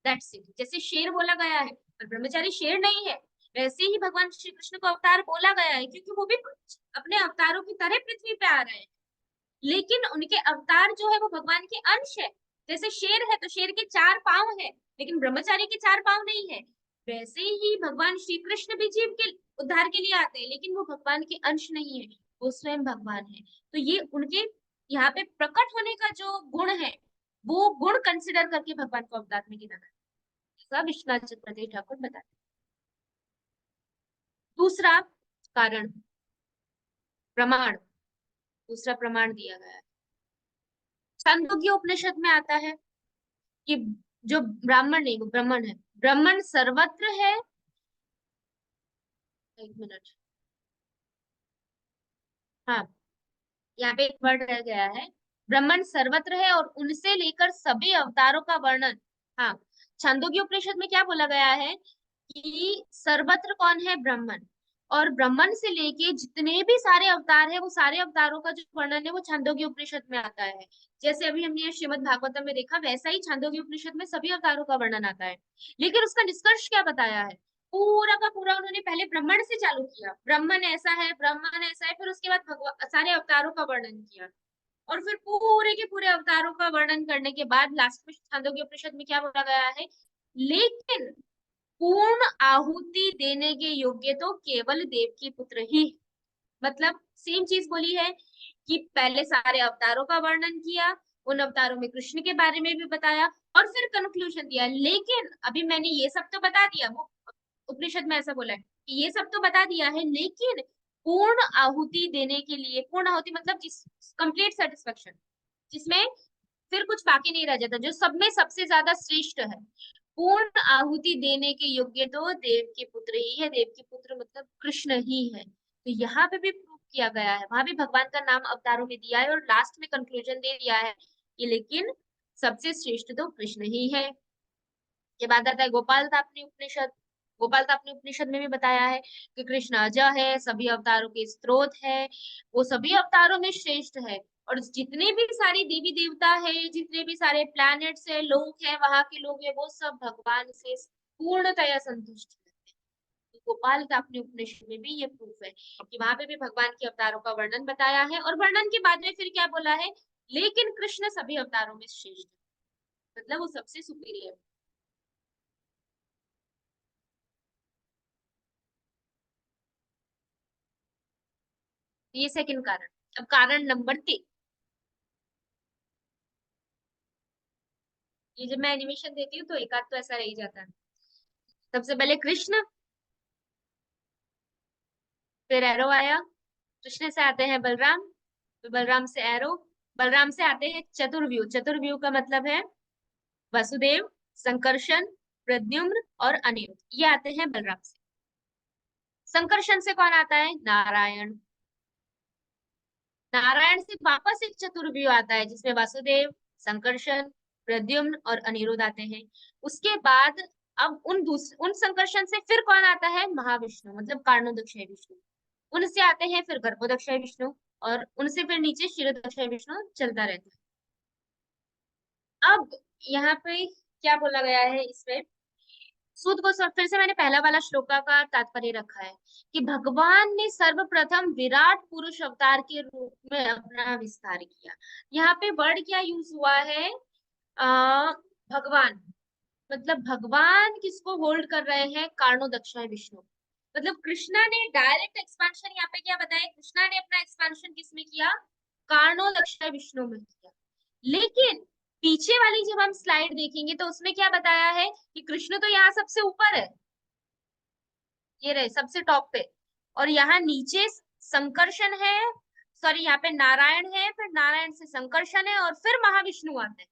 That's it. जैसे शेर बोला गया है और ब्रह्मचारी शेर नहीं है, वैसे ही भगवान श्री कृष्ण को अवतार बोला गया है, क्योंकि वो भी कुछ अपने अवतारों की तरह पृथ्वी पे आ रहे हैं, लेकिन उनके अवतार जो है वो भगवान के अंश है। जैसे शेर है तो शेर के 4 पांव है, लेकिन ब्रह्मचारी के 4 पांव नहीं है। वैसे ही भगवान श्री कृष्ण भी जीव के उद्धार के लिए आते हैं, लेकिन वो भगवान के अंश नहीं है, वो स्वयं भगवान है। तो ये उनके यहाँ पे प्रकट होने का जो गुण है, वो गुण कंसिडर करके भगवान को अवतार में गिना है, ऐसा विश्वनाथ चक्रवर्ती ठाकुर बताते हैं। दूसरा कारण, प्रमाण, दूसरा प्रमाण दिया गया है, छांदोग्य उपनिषद में आता है कि जो ब्राह्मण नहीं, वो ब्राह्मण है, ब्राह्मण सर्वत्र है। एक मिनट, हाँ, यहाँ पे एक वर्ड रह गया है, ब्राह्मण सर्वत्र है और उनसे लेकर सभी अवतारों का वर्णन। हाँ, छांदोग्य उपनिषद में क्या बोला गया है कि सर्वत्र कौन है, ब्राह्मण, और ब्राह्मण से लेके जितने भी सारे अवतार है, वो सारे अवतारों का जो वर्णन है वो छांदोग्य उपनिषद में आता है। जैसे अभी हमने ये श्रीमद् भागवतम में देखा, वैसा ही छांदोग्य उपनिषद में सभी अवतारों का वर्णन आता है। लेकिन उसका निष्कर्ष क्या बताया है, पूरा का पूरा उन्होंने पहले ब्राह्मण से चालू किया, ब्राह्मण ऐसा है, ब्राह्मण ऐसा है, फिर उसके बाद भगवान सारे अवतारों का वर्णन किया, और फिर पूरे के पूरे अवतारों का वर्णन करने के बाद लास्ट में छांदोग्य उपनिषद में क्या बोला गया है, लेकिन पूर्ण आहुति देने के योग्य तो केवल देव की पुत्र ही है। मतलब सेम चीज बोली है कि पहले सारे अवतारों का वर्णन किया, उन अवतारों में कृष्ण के बारे में भी बताया, और फिर कंक्लूजन दिया, लेकिन अभी मैंने ये सब तो बता दिया, वो उपनिषद में ऐसा बोला है कि ये सब तो बता दिया है, लेकिन पूर्ण आहुति देने के लिए, पूर्ण आहुति मतलब जिस कंप्लीट सेटिस्फेक्शन, जिसमें फिर कुछ बाकी नहीं रह जाता, जो सब में सबसे ज्यादा श्रेष्ठ है, पूर्ण आहुति देने के योग्य तो देव के पुत्र ही है, देव के पुत्र मतलब कृष्ण ही है। तो यहाँ पे भी प्रूव किया गया है, वहां भी भगवान का नाम अवतारों में दिया है, और लास्ट में कंक्लूजन दे दिया है कि लेकिन सबसे श्रेष्ठ तो कृष्ण ही है। के बाद आता है गोपाल तापनी उपनिषद। गोपाल तापनी उपनिषद में भी बताया है कि कृष्ण अजय है, सभी अवतारों के स्रोत है, वो सभी अवतारों में श्रेष्ठ है, और जितने भी सारे देवी देवता है, जितने भी सारे प्लैनेट्स है, लोग है, वहां के लोग है, वो सब भगवान से पूर्णतया संतुष्ट है। तो गोपाल तापनी उपनिषद में भी ये प्रूफ है कि वहां पे भी भगवान के अवतारों का वर्णन बताया है, और वर्णन के बाद में फिर क्या बोला है, लेकिन कृष्ण सभी अवतारों में श्रेष्ठ है, मतलब वो सबसे सुपीरियर। ये सेकंड कारण। अब कारण नंबर 3, ये जब मैं एनिमेशन देती हूँ तो एक आध तो ऐसा रह ही जाता है। सबसे पहले कृष्ण, फिर एरो आया, कृष्ण से आते हैं बलराम, फिर बलराम से एरो, बलराम से आते हैं चतुर्व्यूह, चतुर्व्यूह का मतलब है वसुदेव, संकर्षण, प्रद्युम्न और अनिरुद्ध, ये आते हैं बलराम से। संकर्षण से कौन आता है, नारायण, नारायण से वापस एक चतुर्व्यूह आता है जिसमें वासुदेव, संकर्षण, प्रद्युम्न और अनिरुद्ध आते हैं। उसके बाद अब उन संकर्षण से फिर कौन आता है, महाविष्णु, मतलब कार्णोदक्षय विष्णु, उनसे आते हैं फिर गर्भोदक्षय विष्णु, और उनसे फिर नीचे क्षीरोदक्षय विष्णु चलता रहता है। अब यहाँ पे क्या बोला गया है इसमें, सूत को सब फिर से मैंने पहला वाला श्लोका का तात्पर्य रखा है कि भगवान ने सर्वप्रथम विराट पुरुष अवतार के रूप में अपना विस्तार किया। यहाँ पे वर्ड क्या यूज हुआ है, भगवान, मतलब भगवान किसको होल्ड कर रहे हैं, कार्णोदक्षय विष्णु, मतलब कृष्णा ने डायरेक्ट एक्सपेंशन, यहाँ पे क्या बताया, कृष्णा ने अपना एक्सपेंशन किसमें किया, कार्णोदक्षय विष्णु में किया। लेकिन पीछे वाली जब हम स्लाइड देखेंगे तो उसमें क्या बताया है कि कृष्ण तो यहाँ सबसे ऊपर है, ये रहे सबसे टॉप पे, और यहाँ नीचे संकर्षण है, सॉरी यहाँ पे नारायण है, फिर नारायण से संकर्षण है, और फिर महाविष्णु आते हैं।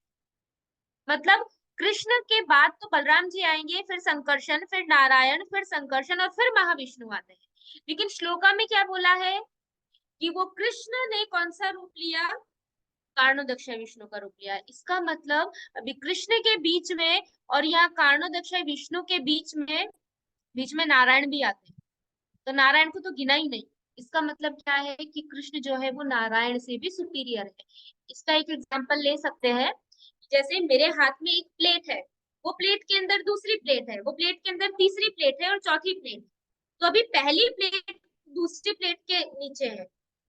मतलब कृष्ण के बाद तो बलराम जी आएंगे, फिर संकर्षण, फिर नारायण, फिर संकर्षण, और फिर महाविष्णु आते हैं। लेकिन श्लोका में क्या बोला है कि वो कृष्ण ने कौन सा रूप लिया, कार्णोदक्षय विष्णु का रूप लिया। इसका मतलब अभी कृष्ण के बीच में और यहाँ कार्णोदक्षय विष्णु के बीच में नारायण भी आते हैं, तो नारायण को तो गिना ही नहीं। इसका मतलब क्या है कि कृष्ण जो है वो नारायण से भी सुपीरियर है। इसका एक एग्जांपल ले सकते हैं, जैसे मेरे हाथ में एक प्लेट है, वो प्लेट के अंदर दूसरी प्लेट है, वो प्लेट के अंदर तीसरी प्लेट है और चौथी प्लेट। तो अभी पहली प्लेट दूसरी प्लेट के नीचे है,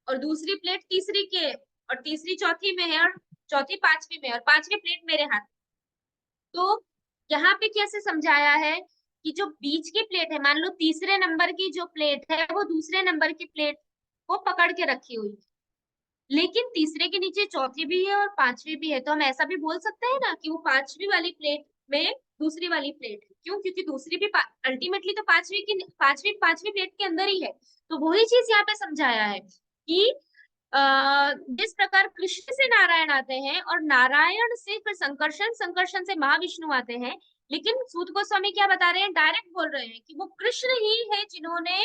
और दूसरी प्लेट तीसरी के, और तीसरी चौथी में है, और चौथी पांचवी में है, और पांचवी प्लेट मेरे हाथ। तो यहाँ पे कैसे समझाया है कि जो बीच की प्लेट है, मान लो तीसरे नंबर की जो प्लेट है वो दूसरे नंबर की प्लेट को पकड़ के रखी हुई है, लेकिन तीसरे के नीचे चौथी भी है और पांचवी भी है, तो हम ऐसा भी बोल सकते हैं ना कि वो पांचवी वाली प्लेट में दूसरी वाली प्लेट है। क्यों? क्योंकि दूसरी भी अल्टीमेटली तो पांचवी पांचवी प्लेट के अंदर ही है। तो वही चीज यहाँ पे समझाया है कि जिस प्रकार कृष्ण से नारायण आते हैं और नारायण से फिर संकर्षण, संकर्षण से महाविष्णु आते हैं, लेकिन सूत गोस्वामी क्या बता रहे हैं, डायरेक्ट बोल रहे हैं कि वो कृष्ण ही है जिन्होंने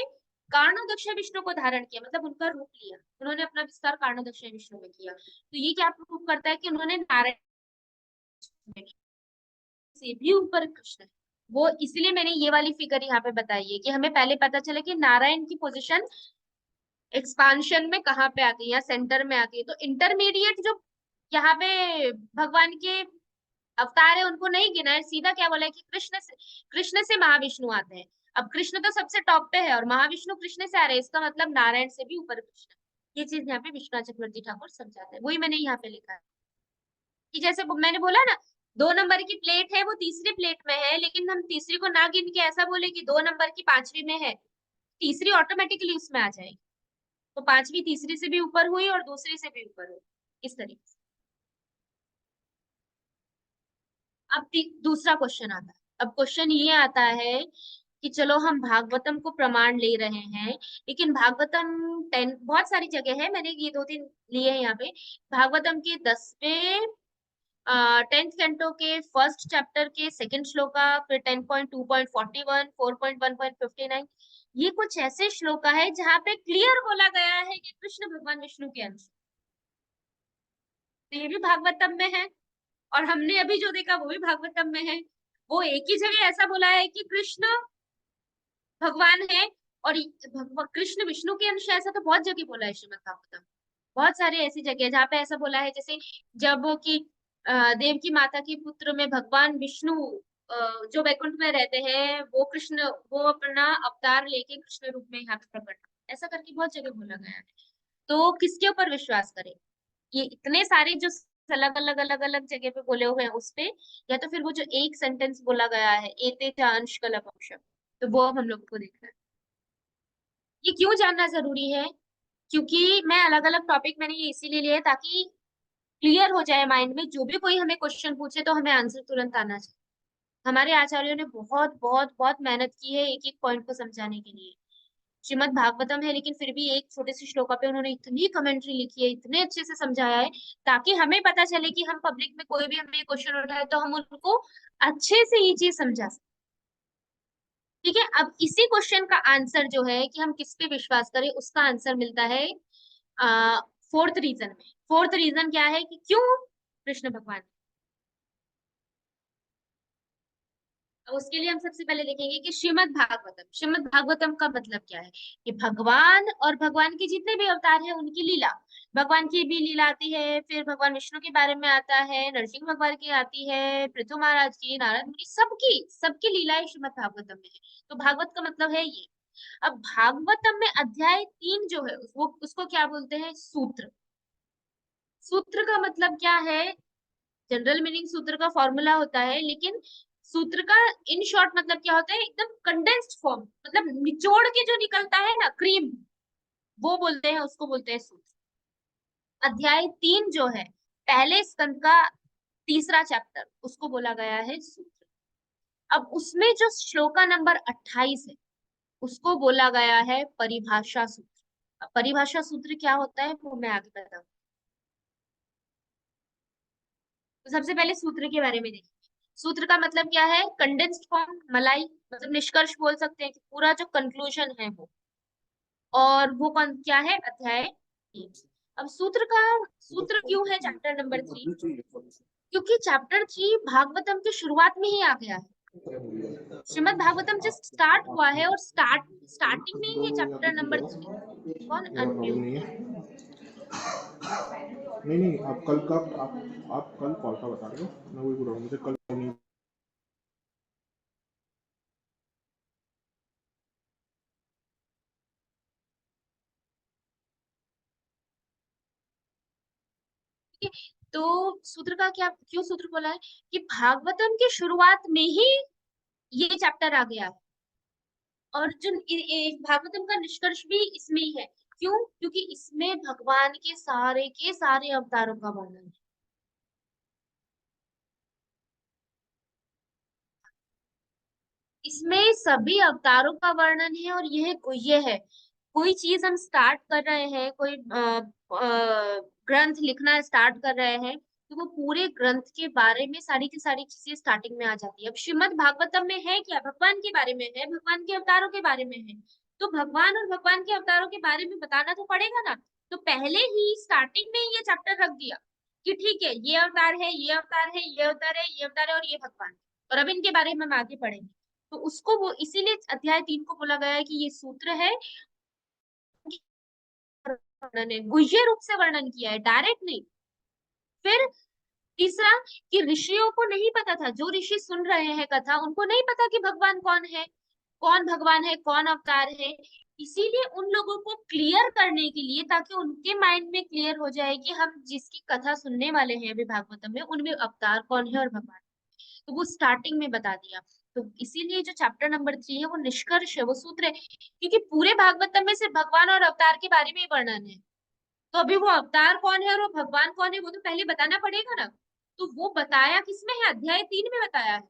कार्णोदक्ष विष्णु को धारण किया, मतलब उनका रूप लिया, उन्होंने अपना विस्तार कार्णोदक्ष विष्णु में किया। तो ये क्या प्रूव करता है कि उन्होंने नारायण से भी ऊपर कृष्ण है। वो इसलिए मैंने ये वाली फिगर यहाँ पे बताई है कि हमें पहले पता चले कि नारायण की पोजीशन एक्सपांशन में कहाँ पे आती है या सेंटर में आती है। तो इंटरमीडिएट जो यहाँ पे भगवान के अवतार है उनको नहीं गिना है, सीधा क्या बोला है कि कृष्ण से महाविष्णु आते हैं। अब कृष्ण तो सबसे टॉप पे है और महाविष्णु कृष्ण से आ रहे हैं, इसका मतलब नारायण से भी ऊपर कृष्ण। ये चीज यहाँ पे विश्वनाथ चक्रवर्ती ठाकुर समझाते हैं, वही मैंने यहाँ पे लिखा है कि जैसे मैंने बोला ना, 2 नंबर की प्लेट है वो तीसरी प्लेट में है, लेकिन हम तीसरी को ना गिन के ऐसा बोले कि 2 नंबर की पांचवी में है, तीसरी ऑटोमेटिकली उसमें आ जाएगी। तो पांचवी तीसरी से भी ऊपर हुई और दूसरी से भी ऊपर हुई, इस तरीके से। अब दूसरा क्वेश्चन आता है। अब क्वेश्चन ये आता है कि चलो हम भागवतम को प्रमाण ले रहे हैं, लेकिन भागवतम 10 बहुत सारी जगह है, मैंने ये 2-3 लिए हैं यहाँ पे। भागवतम के 10वें 10th कैंटो के फर्स्ट चैप्टर के सेकंड श्लोका, फिर 10.2.41, 4.1.59, ये कुछ ऐसे श्लोका है जहाँ पे क्लियर बोला गया है कि कृष्ण भगवान विष्णु के अंश। तो ये भी भागवतम में है और हमने अभी जो देखा वो भी भागवतम में है। वो एक ही जगह ऐसा बोला है कि कृष्ण भगवान है और कृष्ण विष्णु के अंश है, ऐसा तो बहुत जगह बोला है श्रीमद् भागवतम। बहुत सारे ऐसी जगह है जहाँ पे ऐसा बोला है, जैसे जब वो कि देव की माता के पुत्र में भगवान विष्णु जो वैकुंठ में रहते हैं, वो कृष्ण, वो अपना अवतार लेके कृष्ण रूप में यहाँ पे प्रकट, ऐसा करके बहुत जगह बोला गया है। तो किसके ऊपर विश्वास करें? ये इतने सारे जो अलग अलग अलग अलग जगह पे बोले हुए हैं उस पे, या तो फिर वो जो एक सेंटेंस बोला गया है एते च अंश कलपक्ष, तो वो अब हम लोग को देखना है। ये क्यों जानना जरूरी है? क्योंकि मैं अलग अलग टॉपिक मैंने ये इसीलिए लिया है ताकि क्लियर हो जाए माइंड में, जो भी कोई हमें क्वेश्चन पूछे तो हमें आंसर तुरंत आना चाहिए। हमारे आचार्यों ने बहुत बहुत बहुत मेहनत की है एक एक पॉइंट को समझाने के लिए। श्रीमद् भागवतम है लेकिन फिर भी एक छोटे से श्लोका पे उन्होंने इतनी कमेंट्री लिखी है, इतने अच्छे से समझाया है, ताकि हमें पता चले कि हम पब्लिक में कोई भी हमें क्वेश्चन उठाए तो हम उनको अच्छे से ये चीज समझा सकते। ठीक है, अब इसी क्वेश्चन का आंसर जो है कि हम किस पे विश्वास करें, उसका आंसर मिलता है फोर्थ रीजन में। फोर्थ रीजन क्या है कि क्यों कृष्ण भगवान। अब उसके लिए हम सबसे पहले देखेंगे कि श्रीमद् भागवतम का मतलब क्या है। कि भगवान और भगवान के जितने भी अवतार हैं उनकी लीला, भगवान की भी लीला आती है, फिर भगवान विष्णु के बारे में आता है, नरसिंह भगवान की आती है, पृथु महाराज की, नारद मुनि, सबकी सबकी लीलाएं श्रीमद् भागवतम में है। तो भागवत का मतलब है ये। अब भागवतम में अध्याय 3 जो है वो उसको क्या बोलते हैं? सूत्र। सूत्र का मतलब क्या है? जनरल मीनिंग सूत्र का फॉर्मूला होता है, लेकिन सूत्र का इन शॉर्ट मतलब क्या होता है? एकदम कंडेंस्ड फॉर्म, मतलब निचोड़ के जो निकलता है ना, क्रीम, वो बोलते हैं, उसको बोलते हैं सूत्र। अध्याय 3 जो है पहले स्कंद का तीसरा चैप्टर, उसको बोला गया है सूत्र। अब उसमें जो श्लोका नंबर 28 है उसको बोला गया है परिभाषा सूत्र। अब परिभाषा सूत्र क्या होता है वो मैं आगे बताऊँ। तो सबसे पहले सूत्र के बारे में देखिए। सूत्र का मतलब क्या है? कंडेंस्ड फॉर्म, मलाई, मतलब निष्कर्ष बोल सकते हैं कि पूरा जो कंक्लूजन है वो। और वो कौन क्या है? अध्याय 3। अब सूत्र का सूत्र क्यों है चैप्टर नंबर 3? क्योंकि चैप्टर 3 भागवतम की शुरुआत में ही आ गया है। श्रीमद् भागवतम जस्ट स्टार्ट हुआ है और स्टार्टिंग में ही है चैप्टर नंबर 3। कौन अनम्यूट? नहीं है। नहीं नहीं, आप कल का आप कल कॉल का बता रहे हो, मैं वही बोल रहा हूँ, मुझे कल नहीं। तो सूत्र का क्या, क्यों सूत्र बोला है? कि भागवतम की शुरुआत में ही ये चैप्टर आ गया है। और जो भागवतम का निष्कर्ष भी इसमें ही है। क्यों? क्योंकि इसमें भगवान के सारे अवतारों का वर्णन है। इसमें सभी अवतारों का वर्णन है और ये है, कोई चीज हम स्टार्ट कर रहे हैं, कोई ग्रंथ लिखना स्टार्ट कर रहे हैं, तो वो पूरे ग्रंथ के बारे में सारी की सारी चीजें स्टार्टिंग में आ जाती है। अब श्रीमद् भागवतम में है क्या? भगवान के बारे में है, भगवान के अवतारों के बारे में है। तो भगवान और भगवान के अवतारों के बारे में बताना तो पड़ेगा ना। तो पहले ही स्टार्टिंग में ये चैप्टर रख दिया कि ठीक है, ये अवतार है, ये अवतार है, ये अवतार है, ये अवतार है और ये भगवान है। और अब इनके बारे में हम आगे पढ़ेंगे। तो उसको वो इसीलिए अध्याय 3 को बोला गया है कि ये सूत्र है, वर्णन है, गुह्य रूप से वर्णन किया है, डायरेक्ट नहीं। फिर तीसरा, कि ऋषियों को नहीं पता था, जो ऋषि सुन रहे हैं कथा, उनको नहीं पता कि भगवान कौन है, कौन भगवान है, कौन अवतार है। इसीलिए उन लोगों को क्लियर करने के लिए, ताकि उनके माइंड में क्लियर हो जाए कि हम जिसकी कथा सुनने वाले हैं अभी भागवतम में, उनमें अवतार कौन है और भगवान। तो वो स्टार्टिंग में बता दिया। तो इसीलिए जो चैप्टर नंबर 3 है वो निष्कर्ष है, वो सूत्र है, क्योंकि पूरे भागवतम में सिर्फ भगवान और अवतार के बारे में ही वर्णन है। तो अभी वो अवतार कौन है और वो भगवान कौन है, वो तो पहले बताना पड़ेगा ना। तो वो बताया किसमें है? अध्याय 3 में बताया है।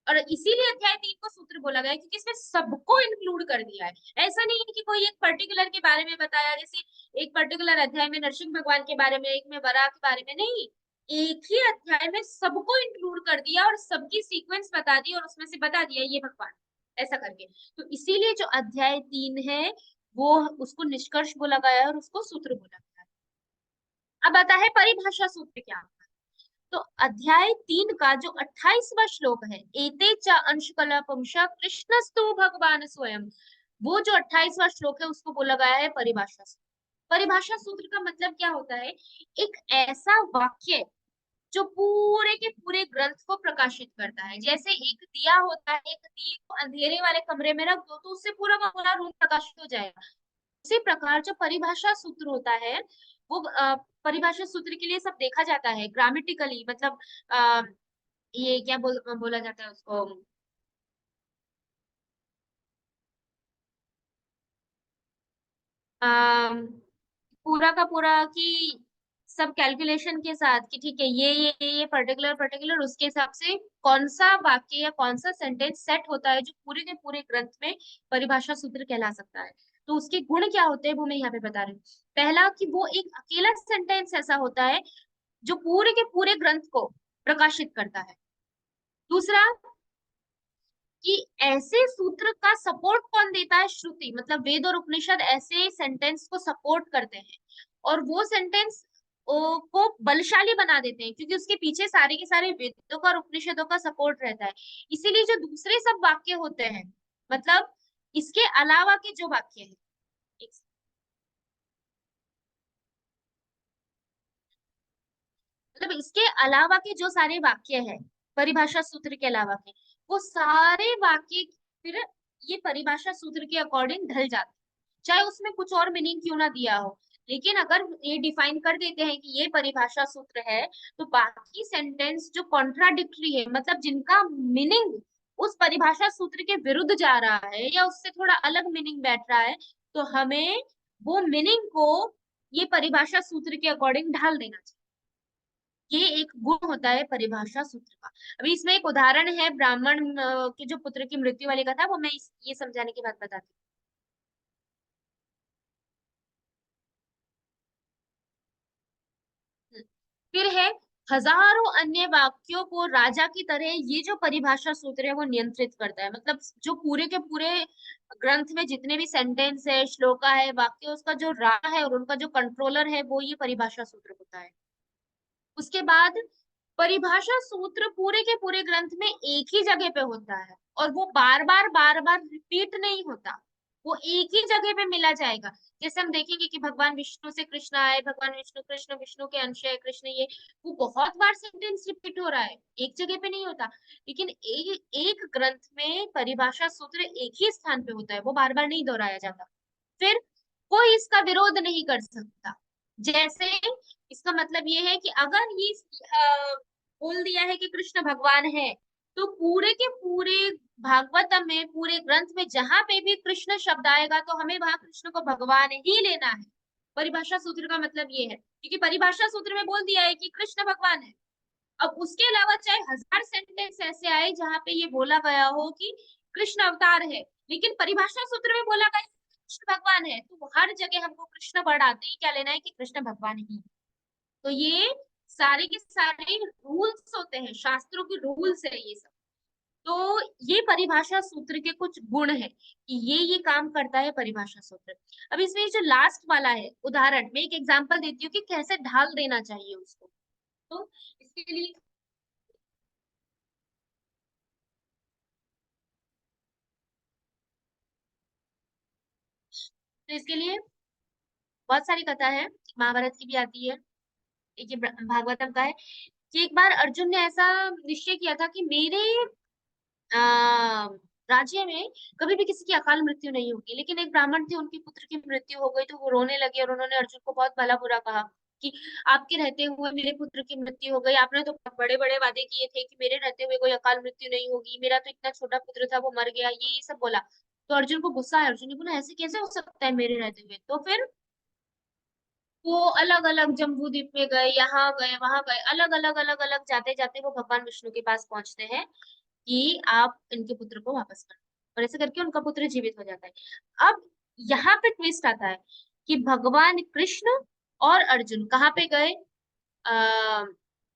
और इसीलिए अध्याय 3 को सूत्र बोला गया है, क्योंकि इसमें सबको इंक्लूड कर दिया है। ऐसा नहीं है कि कोई एक पर्टिकुलर के बारे में बताया, जैसे एक पर्टिकुलर अध्याय में नरसिंह भगवान के बारे में, एक में वराह के बारे में, नहीं। एक ही अध्याय में सबको इंक्लूड कर दिया और सबकी सीक्वेंस बता दी और उसमें से बता दिया ये भगवान, ऐसा करके। तो इसीलिए जो अध्याय 3 है वो, उसको निष्कर्ष बोला गया है और उसको सूत्र बोला गया है। अब आता है परिभाषा सूत्र क्या। तो अध्याय 3 का जो 28वां श्लोक है, एते च अंशकलपंश कृष्णस्तु भगवान स्वयं, वो जो 28वां श्लोक है उसको बोला गया है परिभाषा सूत्र। परिभाषा सूत्र का मतलब क्या होता है? एक ऐसा वाक्य जो पूरे के पूरे ग्रंथ को प्रकाशित करता है। जैसे एक दिया होता है, एक दिए को अंधेरे वाले कमरे में रख दो तो उससे पूरा का पूरा रूम प्रकाशित हो जाएगा। उसी प्रकार जो परिभाषा सूत्र होता है, वो परिभाषा सूत्र के लिए सब देखा जाता है ग्रामेटिकली, मतलब अ, ये क्या बोला जाता है उसको, अम, पूरा का पूरा कि सब कैलकुलेशन के साथ कि ठीक है, ये पर्टिकुलर पर्टिकुलर उसके हिसाब से कौन सा वाक्य या कौन सा सेंटेंस सेट होता है जो पूरे के पूरे ग्रंथ में परिभाषा सूत्र कहला सकता है। तो उसके गुण क्या होते हैं वो मैं यहाँ पे बता रही हूँ। पहला, कि वो एक अकेला सेंटेंस ऐसा होता है जो पूरे के पूरे ग्रंथ को प्रकाशित करता है। दूसरा, कि ऐसे सूत्र का सपोर्ट कौन देता है? श्रुति, मतलब वेद और उपनिषद ऐसे सेंटेंस को सपोर्ट करते हैं और वो सेंटेंस को बलशाली बना देते हैं, क्योंकि उसके पीछे सारे के सारे वेदों का और उपनिषदों का सपोर्ट रहता है। इसीलिए जो दूसरे सब वाक्य होते हैं, मतलब इसके अलावा के जो वाक्य है, मतलब इसके अलावा के जो सारे वाक्य है, परिभाषा सूत्र के अलावा के, वो सारे वाक्य फिर ये परिभाषा सूत्र के अकॉर्डिंग ढल जाते हैं, चाहे उसमें कुछ और मीनिंग क्यों ना दिया हो। लेकिन अगर ये डिफाइन कर देते हैं कि ये परिभाषा सूत्र है, तो बाकी सेंटेंस जो कॉन्ट्राडिक्टरी है, मतलब जिनका मीनिंग उस परिभाषा सूत्र के विरुद्ध जा रहा है या उससे थोड़ा अलग मीनिंग बैठ रहा है, तो हमें वो मीनिंग को ये परिभाषा सूत्र के अकॉर्डिंग ढाल देना चाहिए। ये एक गुण होता है परिभाषा सूत्र का। अभी इसमें एक उदाहरण है, ब्राह्मण के जो पुत्र की मृत्यु वाली कथा, वो मैं ये समझाने के बाद बताती हूँ। फिर है, हजारों अन्य वाक्यों को राजा की तरह ये जो परिभाषा सूत्र है वो नियंत्रित करता है। मतलब जो पूरे के पूरे ग्रंथ में जितने भी सेंटेंस है, श्लोका है, वाक्य, उसका जो राजा है और उनका जो कंट्रोलर है वो ये परिभाषा सूत्र होता है। उसके बाद परिभाषा सूत्र पूरे के पूरे ग्रंथ में एक ही जगह पे होता है और वो बार बार रिपीट नहीं होता, वो एक ही जगह पे मिला जाएगा। जैसे हम देखेंगे कि भगवान विष्णु से कृष्ण आए, भगवान विष्णु कृष्ण, विष्णु के अंश है कृष्ण, ये वो बहुत बार सेंटेंस रिपीट हो रहा है, एक जगह पे नहीं होता। लेकिन एक ग्रंथ में परिभाषा सूत्र एक ही स्थान पे होता है, वो बार बार नहीं दोहराया जाता। फिर कोई इसका विरोध नहीं कर सकता। जैसे इसका मतलब ये है कि अगर ये बोल दिया है कि कृष्ण भगवान है, तो पूरे के पूरे भागवतम में, पूरे ग्रंथ में जहां पे भी कृष्ण शब्द आएगा तो हमें वहां कृष्ण को भगवान ही लेना है। परिभाषा सूत्र का मतलब ये है, क्योंकि परिभाषा सूत्र में बोल दिया है कि कृष्ण भगवान है। अब उसके अलावा चाहे 1000 सेंटेंस ऐसे आए जहां पे ये बोला गया हो कि कृष्ण अवतार है, लेकिन परिभाषा सूत्र में बोला गया कृष्ण भगवान है, तो हर जगह हमको कृष्ण वर्ड आते ही क्या लेना है कि कृष्ण भगवान ही। तो ये सारे के सारे रूल्स होते हैं, शास्त्रों के रूल्स है ये सब। तो ये परिभाषा सूत्र के कुछ गुण है कि ये काम करता है परिभाषा सूत्र। अब इसमें जो लास्ट वाला है उदाहरण, मैं एक एग्जांपल देती हूँ कि कैसे ढाल देना चाहिए उसको। तो इसके लिए बहुत सारी कथा है, महाभारत की भी आती है, एक ये भागवतम का है कि एक बार अर्जुन ने ऐसा निश्चय किया था कि मेरे आ, राज्य में कभी भी किसी की अकाल मृत्यु नहीं होगी। लेकिन एक ब्राह्मण थे, उनके पुत्र की मृत्यु हो गई, तो वो रोने लगे और उन्होंने अर्जुन को बहुत भला बुरा कहा कि आपके रहते हुए मेरे पुत्र की मृत्यु हो गई, आपने तो बड़े बड़े वादे किए थे कि मेरे रहते हुए कोई अकाल मृत्यु नहीं होगी, मेरा तो इतना छोटा पुत्र था वो मर गया, ये सब बोला। तो अर्जुन को गुस्सा है, अर्जुन ने बोला ऐसे कैसे हो सकता है मेरे रहते हुए। तो फिर वो अलग अलग जम्बू द्वीप में गए, यहाँ गए वहां गए, अलग अलग अलग अलग जाते जाते वो भगवान विष्णु के पास पहुंचते हैं कि आप इनके पुत्र को वापस कर। और ऐसे करके उनका पुत्र जीवित हो जाता है। अब यहाँ पे ट्विस्ट आता है कि भगवान कृष्ण और अर्जुन कहाँ पे गए, आ,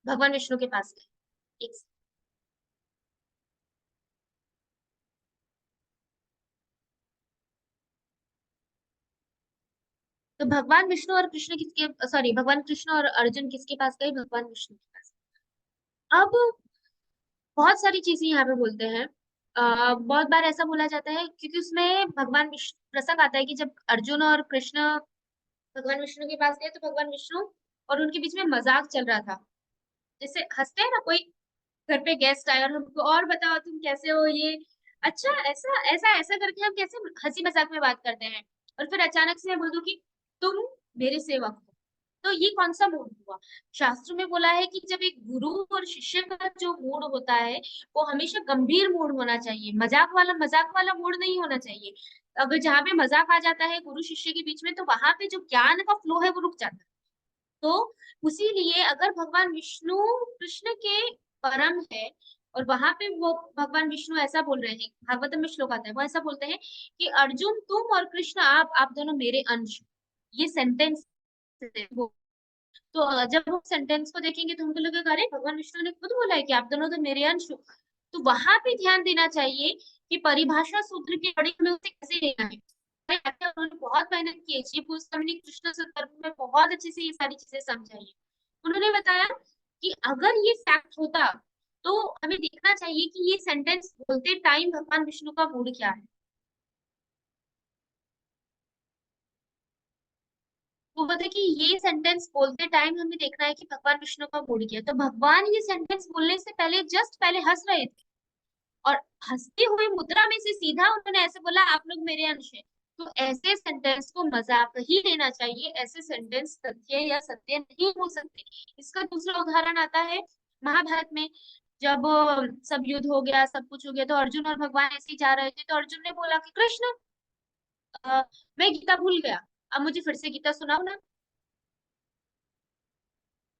भगवान विष्णु के पास गए। एक तो भगवान विष्णु और कृष्ण किसके, सॉरी, भगवान कृष्ण और अर्जुन किसके पास गए, भगवान विष्णु के पास। अब बहुत सारी चीजें यहाँ पे बोलते हैं। बहुत बार ऐसा बोला जाता है क्योंकि उसमें भगवान विष्णु प्रसंग आता है कि जब अर्जुन और कृष्ण भगवान विष्णु के पास गए तो भगवान विष्णु और उनके बीच में मजाक चल रहा था। जैसे हंसते हैं ना, कोई घर पे गेस्ट आए और हमको और बताओ तुम कैसे हो, ये अच्छा ऐसा ऐसा ऐसा करके हम कैसे हंसी मजाक में बात करते हैं। और फिर अचानक से मैं बोल दूं कि तुम मेरे सेवक हो, तो ये कौन सा मूड हुआ। शास्त्र में बोला है कि जब एक गुरु और शिष्य का जो मूड होता है वो हमेशा गंभीर मूड होना चाहिए, मजाक वाला मूड नहीं होना चाहिए। अगर जहाँ पे मजाक आ जाता है गुरु शिष्य के बीच में तो वहां पे जो ज्ञान का फ्लो है वो रुक जाता है। तो उसीलिए अगर भगवान विष्णु कृष्ण के परम है और वहां पे वो भगवान विष्णु ऐसा बोल रहे हैं, भागवत में श्लोक आता है वो ऐसा बोलते हैं कि अर्जुन तुम और कृष्ण आप दोनों मेरे अंश हो। ये सेंटेंस, तो जब हम सेंटेंस को देखेंगे तो हमको लगेगा अरे भगवान विष्णु ने खुद बोला है कि आप दोनों तो मेरे अंश हो। तो वहां पे ध्यान देना चाहिए कि परिभाषा सूत्र के अकॉर्डिंग हमें उसे कैसे लेना है। उन्होंने बहुत मेहनत की है, जी गोस्वामी ने कृष्ण संदर्भ में बहुत अच्छे से ये सारी चीजें समझाई है। उन्होंने बताया कि अगर ये फैक्ट होता तो हमें देखना चाहिए कि ये सेंटेंस बोलते टाइम भगवान विष्णु का मूड क्या है। वो बोलते कि ये सेंटेंस बोलते टाइम हमें देखना है कि भगवान विष्णु का मूड क्या है। तो भगवान ये सेंटेंस बोलने से पहले जस्ट पहले हंस रहे थे और हंसते हुए मुद्रा में से सीधा उन्होंने ऐसे बोला आप लोग मेरे अंश हैं। तो ऐसे सेंटेंस को मजाक ही लेना चाहिए, ऐसे सेंटेंस तथ्य या सत्य नहीं हो सकते। इसका दूसरा उदाहरण आता है महाभारत में। जब सब युद्ध हो गया, सब कुछ हो गया, तो अर्जुन और भगवान ऐसे ही जा रहे थे, तो अर्जुन ने बोला कि कृष्ण मैं गीता भूल गया, अब मुझे फिर से गीता सुनाओ ना।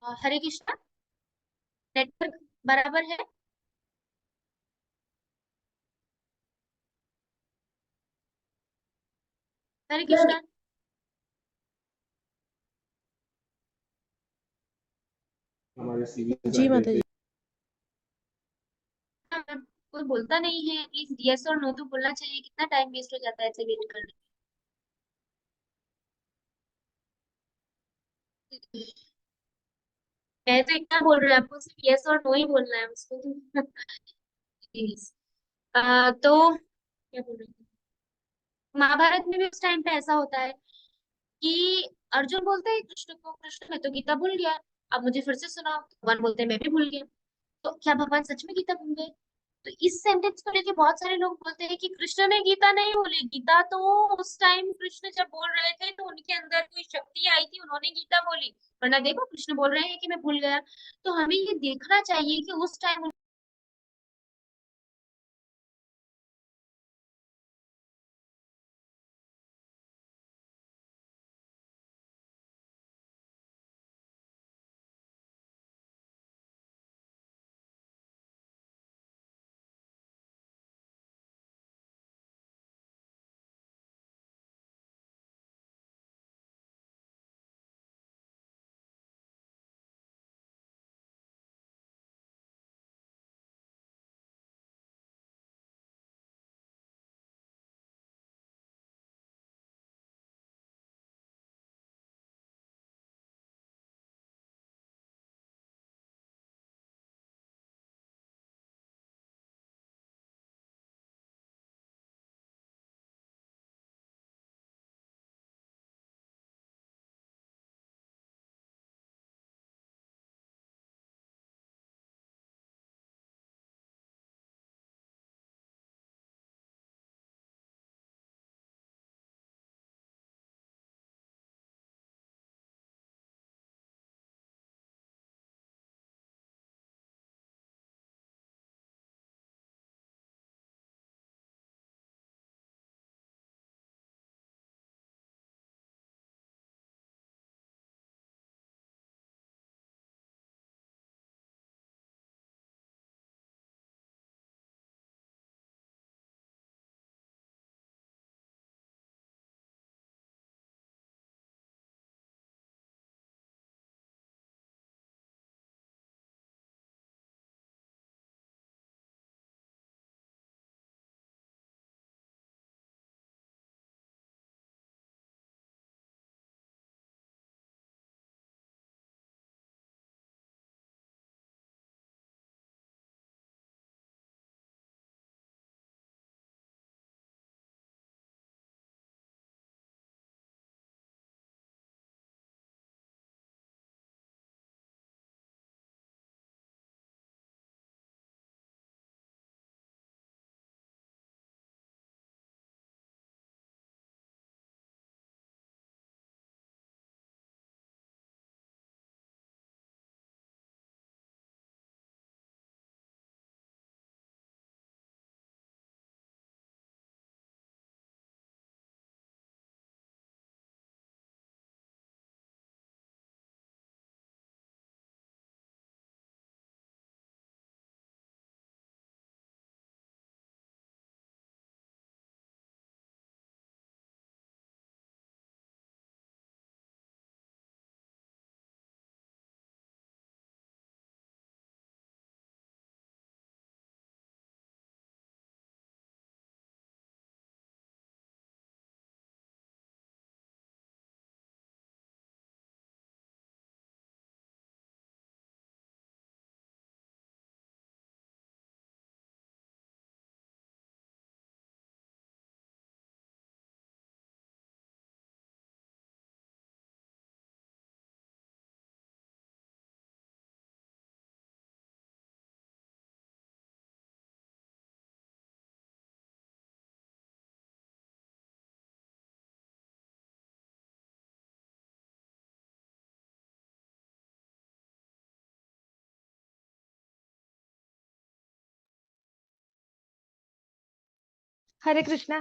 हरे कृष्णा, नेटवर्क बराबर है। हरे कृष्णा। हमारे सीवी जी माता जी। कोई बोलता नहीं है, प्लीज यस और नो तो बोलना चाहिए, कितना टाइम वेस्ट हो जाता है ऐसे वेट करने में। मैं तो इतना बोल रही हूँ, आपको सिर्फ यस और नो ही बोलना है उसको तो। प्लीज। तो क्या बोल रही थी, महाभारत में भी उस टाइम पे ऐसा होता है कि अर्जुन बोलते हैं कृष्ण को, कृष्ण मैं तो गीता भूल गया, अब मुझे फिर से सुनाओ। तो भगवान बोलते हैं मैं भी भूल गया। तो क्या भगवान सच में गीता भूल गए। तो इस सेंटेंस को लेके बहुत सारे लोग बोलते हैं कि कृष्ण ने गीता नहीं बोली, गीता तो उस टाइम कृष्ण जब बोल रहे थे तो उनके अंदर कोई शक्ति आई थी, उन्होंने गीता बोली, वरना देखो कृष्ण बोल रहे हैं कि मैं भूल गया। तो हमें ये देखना चाहिए कि उस टाइम हरे कृष्णा।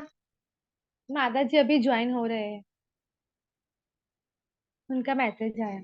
माता जी अभी ज्वाइन हो रहे हैं, उनका मैसेज आया।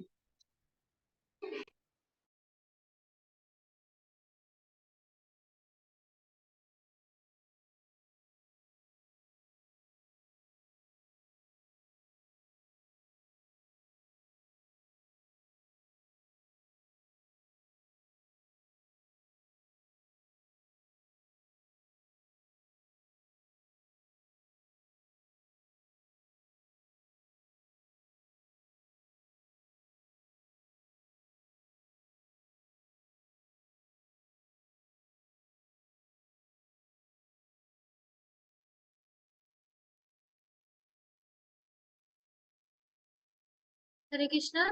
हरे कृष्णा।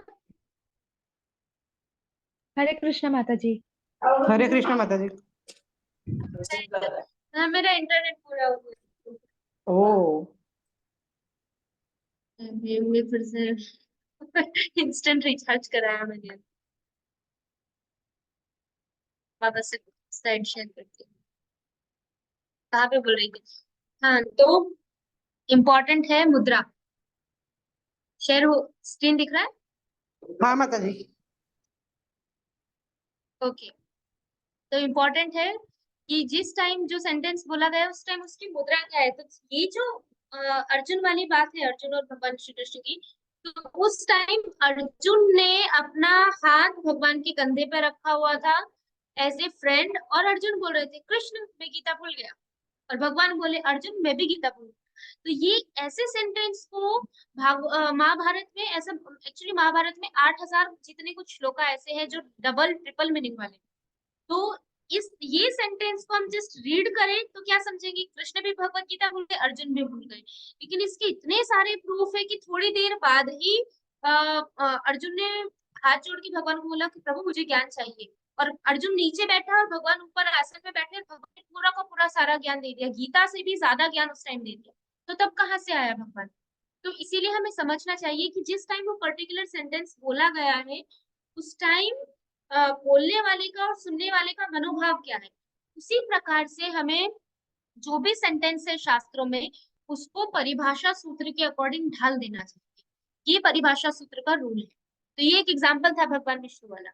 हरे कृष्णा माता जी। हरे कृष्ण माता जी। हाँ, मेरा इंटरनेट पूरा हो गया। ओ ये फिर से इंस्टेंट रिचार्ज कराया मैंने। वापस से साइड शेयर करती हूँ। कहाँ पे बोल रही थी? हाँ, तो इम्पोर्टेंट है मुद्रा। शेयर हो, स्क्रीन दिख रहा है? हाँ माता जी। ओके। तो इम्पोर्टेंट है कि जिस टाइम जो सेंटेंस बोला गया उस टाइम उसकी मुद्रा क्या है। तो ये जो अर्जुन वाली बात है, अर्जुन और भगवान श्री कृष्ण की, तो उस टाइम अर्जुन ने अपना हाथ भगवान के कंधे पे रखा हुआ था एज ए फ्रेंड, और अर्जुन बोल रहे थे कृष्ण मैं गीता भूल गया, और भगवान बोले अर्जुन मैं भी गीता भूल गया। तो ये ऐसे सेंटेंस को महाभारत में ऐसा, एक्चुअली महाभारत में 8,000 जितने कुछ श्लोक ऐसे हैं जो डबल ट्रिपल मीनिंग वाले। तो इस ये सेंटेंस को हम जस्ट रीड करें तो क्या समझेंगे, कृष्ण भी भगवत गीता भूल गए, अर्जुन भी भूल गए। लेकिन इसके इतने सारे प्रूफ है कि थोड़ी देर बाद ही अर्जुन ने हाथ जोड़ के भगवान को बोला कि प्रभु मुझे ज्ञान चाहिए, और अर्जुन नीचे बैठा और भगवान ऊपर आसन में बैठे, और भगवान ने पूरा का पूरा सारा ज्ञान दे दिया, गीता से भी ज्यादा ज्ञान उस टाइम दे दिया। तो तब कहाँ से आया भगवान? तो इसीलिए हमें समझना चाहिए कि जिस टाइम वो पर्टिकुलर सेंटेंस बोला गया है उस टाइम बोलने वाले का और सुनने वाले का मनोभाव क्या है। उसी प्रकार से हमें जो भी सेंटेंस है शास्त्रों में उसको परिभाषा सूत्र के अकॉर्डिंग ढाल देना चाहिए। ये परिभाषा सूत्र का रूल है। तो ये एक एग्जाम्पल था भगवान विष्णु वाला।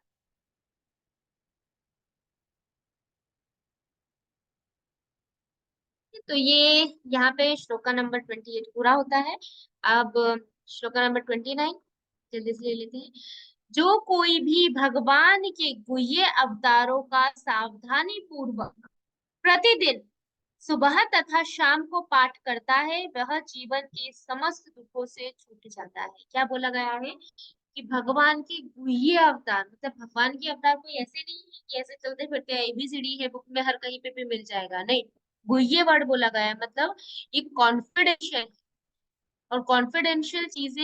तो ये यहाँ पे श्लोका नंबर 28 पूरा होता है। अब श्लोका नंबर 29 जल्दी से ले लेते हैं। जो कोई भी भगवान के गुह्य अवतारों का सावधानी पूर्वक प्रतिदिन सुबह तथा शाम को पाठ करता है वह जीवन के समस्त दुखों से छूट जाता है। क्या बोला गया है कि भगवान के गुह्य अवतार, मतलब भगवान के अवतार कोई ऐसे नहीं है कि ऐसे चलते फिरते हैं एबीसीडी है बुक में हर कहीं पे भी मिल जाएगा, नहीं। गुह्य वर्ड बोला गया है मतलब ये कॉन्फिडेंशियल, और कॉन्फिडेंशियल चीजें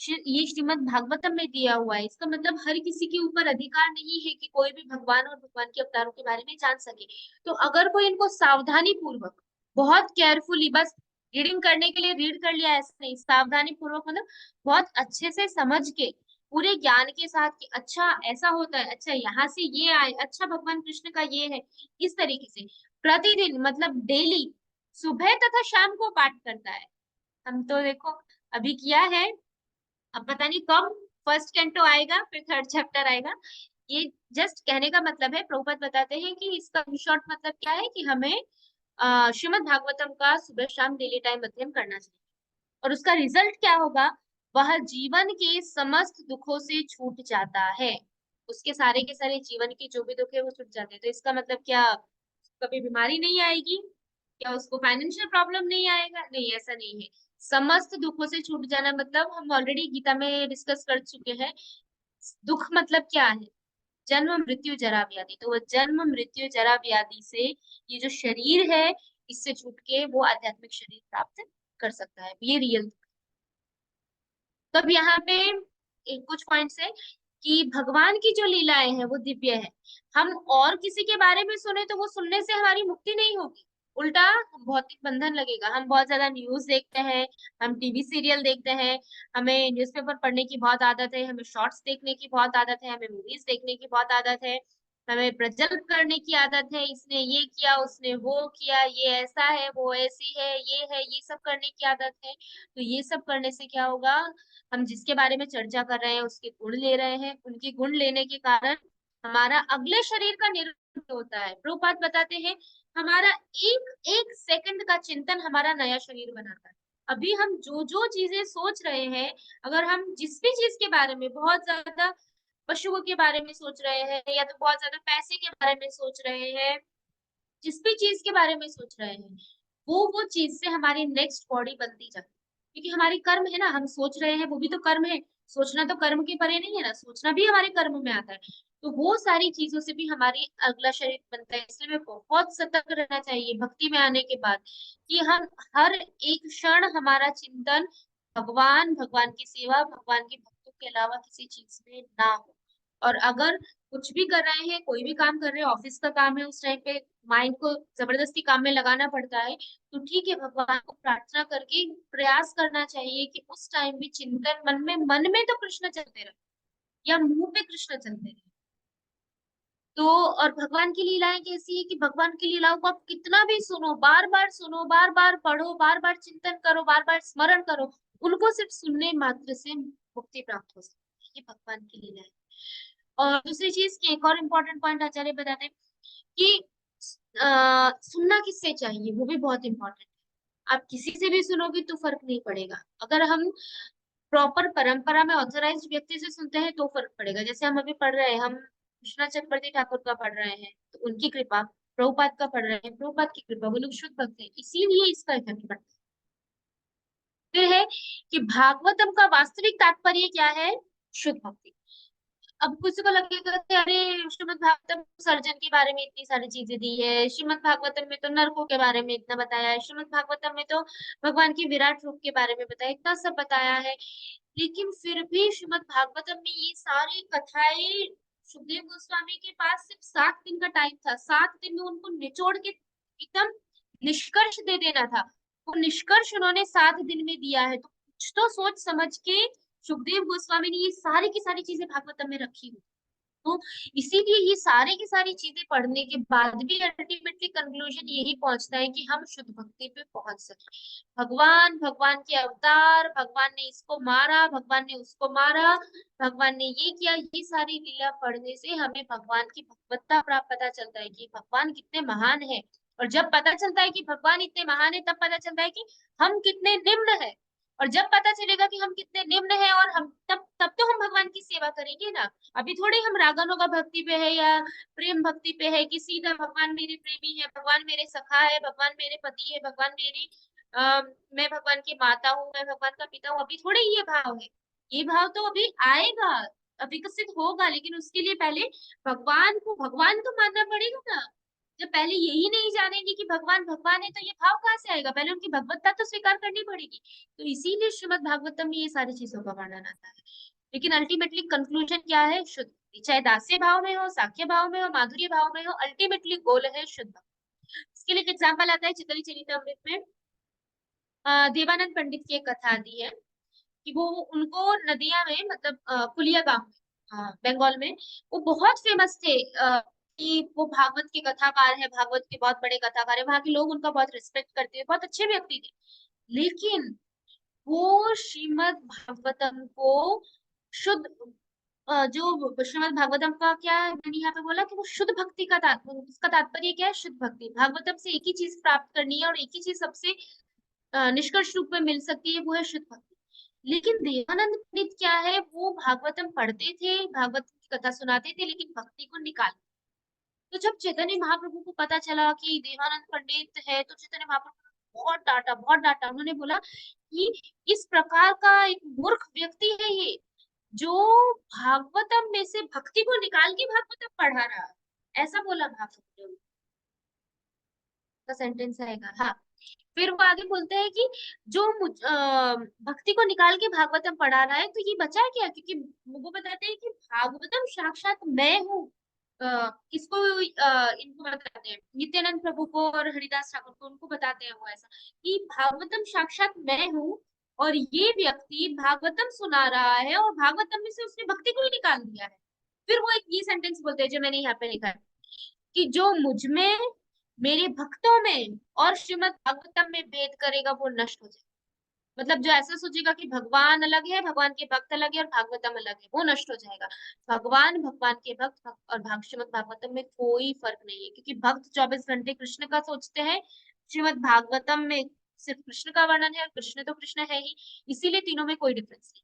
ये श्रीमद् भागवतम में दिया हुआ है। इसका मतलब हर किसी के ऊपर अधिकार नहीं है कि कोई भी भगवान और भगवान के अवतारों के बारे में जान सके। तो अगर कोई इनको सावधानी पूर्वक बहुत केयरफुली, बस रीडिंग करने के लिए रीड कर लिया ऐसा नहीं, सावधानी पूर्वक मतलब बहुत अच्छे से समझ के पूरे ज्ञान के साथ कि अच्छा ऐसा होता है, अच्छा यहाँ से ये आए, अच्छा भगवान कृष्ण का ये है, इस तरीके से प्रतिदिन मतलब डेली सुबह तथा शाम को पाठ करता है। हम तो देखो अभी किया है, अब पता नहीं कब फर्स्ट कैंटो आएगा फिर थर्ड चैप्टर आएगा। ये जस्ट कहने का मतलब है, प्रभुपद बताते हैं कि इसका शॉर्ट मतलब क्या है कि हमें श्रीमद् भागवतम का सुबह शाम डेली टाइम अध्ययन करना चाहिए, और उसका रिजल्ट क्या होगा, वह जीवन के समस्त दुखों से छूट जाता है। उसके सारे के सारे जीवन के जो भी दुख है वो छूट जाते हैं। तो इसका मतलब क्या, कभी बीमारी नहीं आएगी, क्या उसको फाइनेंशियल प्रॉब्लम नहीं आएगा, नहीं ऐसा नहीं है। समस्त दुखों से छूट जाना मतलब हम ऑलरेडी गीता में डिस्कस कर चुके हैं। दुख मतलब क्या है, जन्म मृत्यु जरा व्याधि। तो वो जन्म मृत्यु जरा व्याधि से ये जो शरीर है इससे छूट के वो आध्यात्मिक शरीर प्राप्त कर सकता है, ये रियल। तो अब यहाँ पे कुछ पॉइंट्स है कि भगवान की जो लीलाएं हैं वो दिव्य है। हम और किसी के बारे में सुने तो वो सुनने से हमारी मुक्ति नहीं होगी, उल्टा भौतिक बंधन लगेगा। हम बहुत ज्यादा न्यूज देखते हैं, हम टीवी सीरियल देखते हैं, हमें न्यूज़पेपर पढ़ने की बहुत आदत है, हमें शॉर्ट्स देखने की बहुत आदत है, हमें मूवीज देखने की बहुत आदत है। हमें प्रजल्प करने की आदत है, इसने ये किया, उसने वो किया, ये ऐसा है, वो ऐसी है, ये सब करने की आदत है। तो ये सब करने से क्या होगा, हम जिसके बारे में चर्चा कर रहे हैं उसके गुण ले रहे हैं, उनके गुण लेने के कारण हमारा अगले शरीर का निर्माण होता है। प्रभुपाद बताते हैं हमारा एक एक सेकंड का चिंतन हमारा नया शरीर बनाता है। अभी हम जो जो चीजें सोच रहे हैं, अगर हम जिस भी चीज के बारे में बहुत ज्यादा पशुओं के बारे में सोच रहे हैं, या तो बहुत ज्यादा पैसे के बारे में सोच रहे हैं, जिस भी चीज के बारे में सोच रहे हैं, वो चीज से हमारी नेक्स्ट बॉडी बनती जाती है। क्योंकि हमारी कर्म है ना, हम सोच रहे हैं, वो भी तो कर्म है। सोचना तो कर्म के परे नहीं है ना, सोचना भी हमारे कर्म में आता है। तो वो सारी चीजों से भी हमारी अगला शरीर बनता है। इसलिए हमें बहुत सतर्क रहना चाहिए भक्ति में आने के बाद, कि हम हर एक क्षण हमारा चिंतन भगवान, भगवान की सेवा, भगवान के भक्तों के अलावा किसी चीज में ना हो। और अगर कुछ भी कर रहे हैं, कोई भी काम कर रहे हैं, ऑफिस का काम है, उस टाइम पे माइंड को जबरदस्ती काम में लगाना पड़ता है, तो ठीक है, भगवान को प्रार्थना करके प्रयास करना चाहिए कि उस टाइम भी चिंतन मन में तो कृष्ण चलते रहे, या मुंह पे कृष्ण चलते रहे। तो और भगवान की लीलाएं कैसी है कि भगवान की लीलाओं को आप कितना भी सुनो, बार बार सुनो, बार बार पढ़ो, बार बार चिंतन करो, बार बार स्मरण करो, उनको सिर्फ सुनने मात्र से मुक्ति प्राप्त हो सकती है। ये भगवान की लीला है। और दूसरी चीज की एक और इम्पोर्टेंट पॉइंट आचार्य बताते हैं कि सुनना किससे चाहिए, वो भी बहुत इंपॉर्टेंट है। आप किसी से भी सुनोगे तो फर्क नहीं पड़ेगा। अगर हम प्रॉपर परंपरा में ऑथराइज्ड व्यक्ति से सुनते हैं तो फर्क पड़ेगा। जैसे हम अभी पढ़ रहे हैं, हम कृष्णा चक्रवर्ती ठाकुर का पढ़ रहे हैं, तो उनकी कृपा, प्रभुपाद का पढ़ रहे हैं, प्रभुपाद की कृपा, वो लोग शुद्ध भक्त हैं, इसीलिए इसका इफेक्ट पड़ता है। फिर है कि भागवतम का वास्तविक तात्पर्य क्या है, शुद्ध भक्ति। अब किसी को लगेगा कि अरे श्रीमद् भागवतम सर्जन के बारे में इतनी सारी चीजें दी है, श्रीमद् भागवतम में तो नरकों के बारे में इतना बताया है, श्रीमद् भागवतम में तो भगवान की विराट रूप के बारे में बताया, इतना सब बताया है, लेकिन फिर भी श्रीमद् भागवतम में ये सारी कथाएं, सुखदेव गोस्वामी के पास सिर्फ 7 दिन का टाइम था, 7 दिन में उनको निचोड़ के एकदम निष्कर्ष दे देना था। वो निष्कर्ष उन्होंने 7 दिन में दिया है, तो कुछ तो सोच समझ के सुखदेव गोस्वामी ने ये सारी की सारी चीजें भागवतम में रखी हुई। तो इसीलिए ये सारी की सारी चीजें पढ़ने के बाद भी अल्टीमेटली कंक्लूजन यही पहुंचता है कि हम शुद्ध भक्ति पे पहुंच सके। भगवान, भगवान के अवतार, भगवान ने इसको मारा, भगवान ने उसको मारा, भगवान ने ये किया, ये सारी लीला पढ़ने से हमें भगवान की भगवत्ता प्राप्त पता चलता है कि भगवान कितने महान है। और जब पता चलता है कि भगवान इतने महान है, तब पता चलता है कि हम कितने निम्न है। और जब पता चलेगा कि हम कितने निम्न है, और हम तब तो हम भगवान की सेवा करेंगे ना। अभी थोड़ी हम रागानुगा भक्ति पे है या प्रेम भक्ति पे है कि सीधा भगवान मेरे प्रेमी है, भगवान मेरे सखा है, भगवान मेरे पति है, भगवान मेरी मैं भगवान की माता हूँ, मैं भगवान का पिता हूँ। अभी थोड़े ये भाव है, ये भाव तो अभी आएगा, विकसित होगा, लेकिन उसके लिए पहले भगवान को भगवान तो मानना पड़ेगा ना। जब पहले यही नहीं जानेंगे कि भगवान भगवान है, तो ये भाव कहाँ से आएगा, पहले उनकी भगवत्ता तो स्वीकार करनी पड़ेगी। तो इसीलिए श्रीमद् भागवतम में ये सारी चीजों का वर्णन आता है। लेकिन अल्टीमेटली कंक्लूजन क्या है, शुद्ध भक्ति। चाहे दास्य भाव में हो, साख्य भाव में हो, माधुर्य भाव में हो, अल्टीमेटली गोल है शुद्ध भक्ति। इसके लिए एक एग्जाम्पल आता है चितली चरितामृत में। देवानंद पंडित की एक कथा दी है कि वो, उनको नदिया में, मतलब पुलिया गांव में, बंगाल में, वो बहुत फेमस थे, कि वो भागवत के कथाकार है, भागवत के बहुत बड़े कथाकार है, वहां के लोग उनका बहुत रिस्पेक्ट करते हैं, बहुत अच्छे व्यक्ति थे। लेकिन वो श्रीमद् भागवतम को शुद्ध, जो श्रीमद् भागवतम का क्या मैंने यहाँ पे बोला कि वो शुद्ध भक्ति का तात्पर्य, उसका तात्पर्य क्या है, शुद्ध भक्ति। भागवतम से एक ही चीज प्राप्त करनी है, और एक ही चीज सबसे निष्कर्ष रूप में मिल सकती है, वो है शुद्ध भक्ति। लेकिन देवानंद पंडित क्या है, वो भागवतम पढ़ते थे, भागवत की कथा सुनाते थे, लेकिन भक्ति को निकाल। तो जब चैतन्य महाप्रभु को पता चला कि देवानंद पंडित है, तो चैतन्य महाप्रभु ने बहुत डांटा, बहुत डांटा। उन्होंने बोला कि इस प्रकार का एक मूर्ख व्यक्ति है ये, जो भागवतम में से भक्ति को निकाल के भागवतम पढ़ा रहा है। ऐसा बोला महाप्रभु का सेंटेंस आएगा। हाँ, फिर वो आगे बोलते हैं कि जो भक्ति को निकाल के भागवतम पढ़ा रहा है, तो ये बचा क्या, क्योंकि वो बताते हैं कि भागवतम साक्षात मैं हूँ। किसको, इनको बताते हैं, नित्यानंद प्रभु को और हरिदास ठाकुर को, उनको बताते हैं वो ऐसा कि भागवतम साक्षात मैं हूँ, और ये व्यक्ति भागवतम सुना रहा है, और भागवतम में से उसने भक्ति को ही निकाल दिया है। फिर वो एक ये सेंटेंस बोलते हैं जो मैंने यहाँ पे लिखा है कि जो मुझ में, मेरे भक्तों में और श्रीमद् भागवतम में भेद करेगा वो नष्ट हो जाएगा। मतलब जो ऐसा सोचेगा कि भगवान अलग है, भगवान के भक्त अलग है और भागवतम अलग है, वो नष्ट हो जाएगा। भगवान, भगवान के और श्रीमद् भागवतम में कोई फर्क नहीं है, क्योंकि भक्त 24 घंटे कृष्ण का सोचते हैं। श्रीमद् भागवतम में सिर्फ कृष्ण का वर्णन है, और कृष्ण तो कृष्ण है ही, इसीलिए तीनों में कोई डिफरेंस नहीं।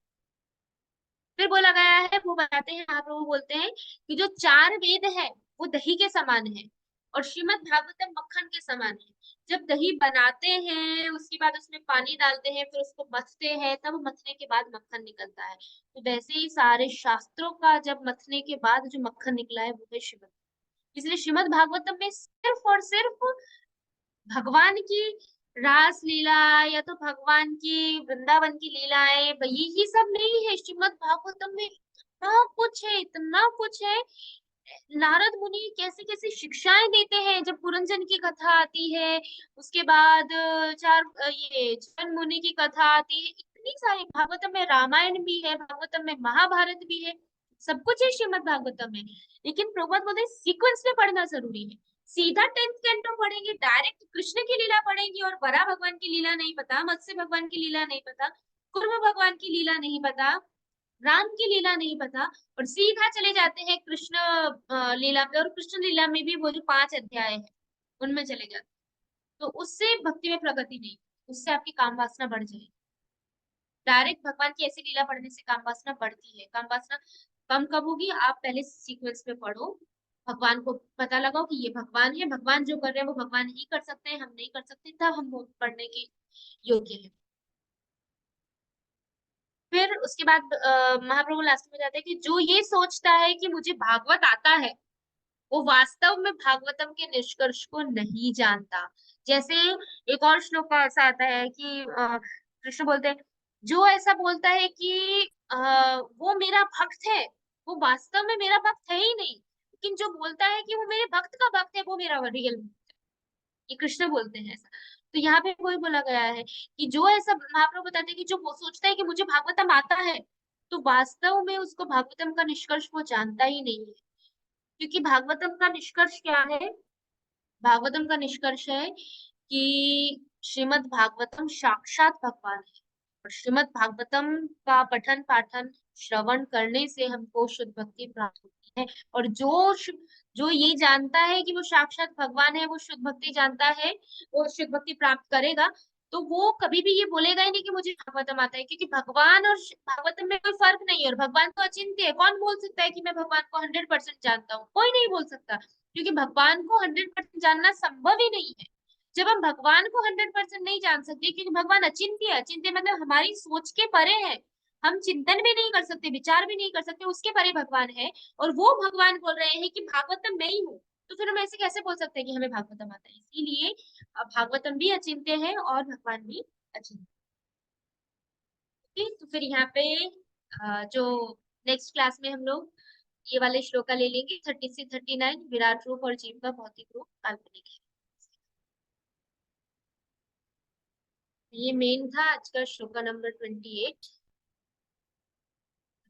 फिर बोला गया है, वो बताते हैं, महाप्रभु बोलते हैं कि जो 4 वेद है वो दही के समान है, और श्रीमद् भागवतम मक्खन के समान है। जब दही बनाते हैं उसके बाद उसमें पानी डालते हैं, फिर उसको मथते हैं, तब मथने के बाद मक्खन निकलता है। तो वैसे ही सारे शास्त्रों का जब मथने के बाद जो मक्खन निकला है वो है श्रीमद्। इसलिए श्रीमद् भागवतम में सिर्फ और सिर्फ भगवान की रास लीला, या तो भगवान की वृंदावन की लीलाएं, यही सब नहीं है। श्रीमद् भागवतम में इतना कुछ है, इतना कुछ है। नारद मुनि कैसी कैसी शिक्षाएं देते हैं जब पुरंजन की कथा आती है, उसके बाद ये जन मुनि की कथा आती है। इतनी सारी भागवतम में रामायण भी है, भागवतम में महाभारत भी है, सब कुछ है श्रीमद् भागवतम में। लेकिन प्रभुपाद बोलते हैं सीक्वेंस में पढ़ना जरूरी है। सीधा 10th कैंटो पढ़ेंगे, डायरेक्ट कृष्ण की लीला पढ़ेंगे और वराह भगवान की लीला नहीं पता, मत्स्य भगवान की लीला नहीं पता, कुर्म भगवान की लीला नहीं पता, राम की लीला नहीं पता, और सीधा चले जाते हैं कृष्ण लीला पे, और कृष्ण लीला में भी वो जो 5 अध्याय है उनमें चले जाते हैं। तो उससे भक्ति में प्रगति नहीं, उससे आपकी काम वासना बढ़ जाएगी। डायरेक्ट भगवान की ऐसी लीला पढ़ने से काम वासना बढ़ती है। काम वासना कम कब होगी? आप पहले सीक्वेंस में पढ़ो, भगवान को पता लगाओ कि ये भगवान है, भगवान जो कर रहे हैं वो भगवान ही कर सकते हैं, हम नहीं कर सकते, तब हम वो पढ़ने के योग्य है। फिर उसके बाद महाप्रभु लास्ट में जाते हैं कि जो ये सोचता है कि मुझे भागवत आता है, वो वास्तव में भागवतम के निष्कर्ष को नहीं जानता। जैसे एक और श्लोक का ऐसा आता है कि कृष्ण बोलते हैं, जो ऐसा बोलता है कि वो मेरा भक्त है, वो वास्तव में मेरा भक्त है ही नहीं, लेकिन जो बोलता है कि वो मेरे भक्त का भक्त है, वो मेरा रियल। ये कृष्ण बोलते हैं ऐसा। तो यहाँ पे वही बोला गया है कि जो ऐसा, महाप्रभु बताते हैं कि जो वो सोचता है कि मुझे भागवतम आता है, तो वास्तव में उसको भागवतम का निष्कर्ष वो जानता ही नहीं है। क्योंकि भागवतम का निष्कर्ष क्या है? भागवतम का निष्कर्ष है कि श्रीमद् भागवतम साक्षात भगवान है, और श्रीमद् भागवतम का पठन पाठन श्रवण करने से हमको शुद्ध भक्ति प्राप्त होती है। और जो ये जानता है कि वो साक्षात भगवान है, वो शुद्ध भक्ति जानता है, वो शुद्ध भक्ति प्राप्त करेगा, तो वो कभी भी ये बोलेगा ही नहीं कि मुझे भागवतम आता है, क्योंकि भगवान और भागवतम में कोई फर्क नहीं है, और भगवान तो अचिंत्य है। कौन बोल सकता है कि मैं भगवान को 100% जानता हूँ? कोई नहीं बोल सकता, क्योंकि भगवान को 100% जानना संभव ही नहीं है। जब हम भगवान को 100% नहीं जान सकते, क्योंकि भगवान अचिंत्य है, अचिंत्य मतलब हमारी सोच के परे है, हम चिंतन भी नहीं कर सकते, विचार भी नहीं कर सकते, उसके परे भगवान है, और वो भगवान बोल रहे हैं कि भागवतम मैं ही हूँ, तो फिर हम ऐसे कैसे बोल सकते हैं कि हमें भागवतम आता है? इसीलिए भागवतम भी अचिंत्य है और भगवान भी अचिंत्य। ठीक, तो फिर यहाँ पे जो नेक्स्ट क्लास में हम लोग ये वाले श्लोका ले लेंगे, 30 से 39, विराट रूप और जीव का भौतिक रूप काल्पनिक है। ये मेन था आज का श्लोका नंबर 28।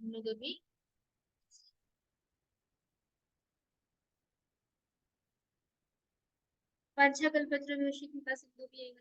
हम लोग अभी पांचकल्पत्र कृपा सिंधु भी आएगा।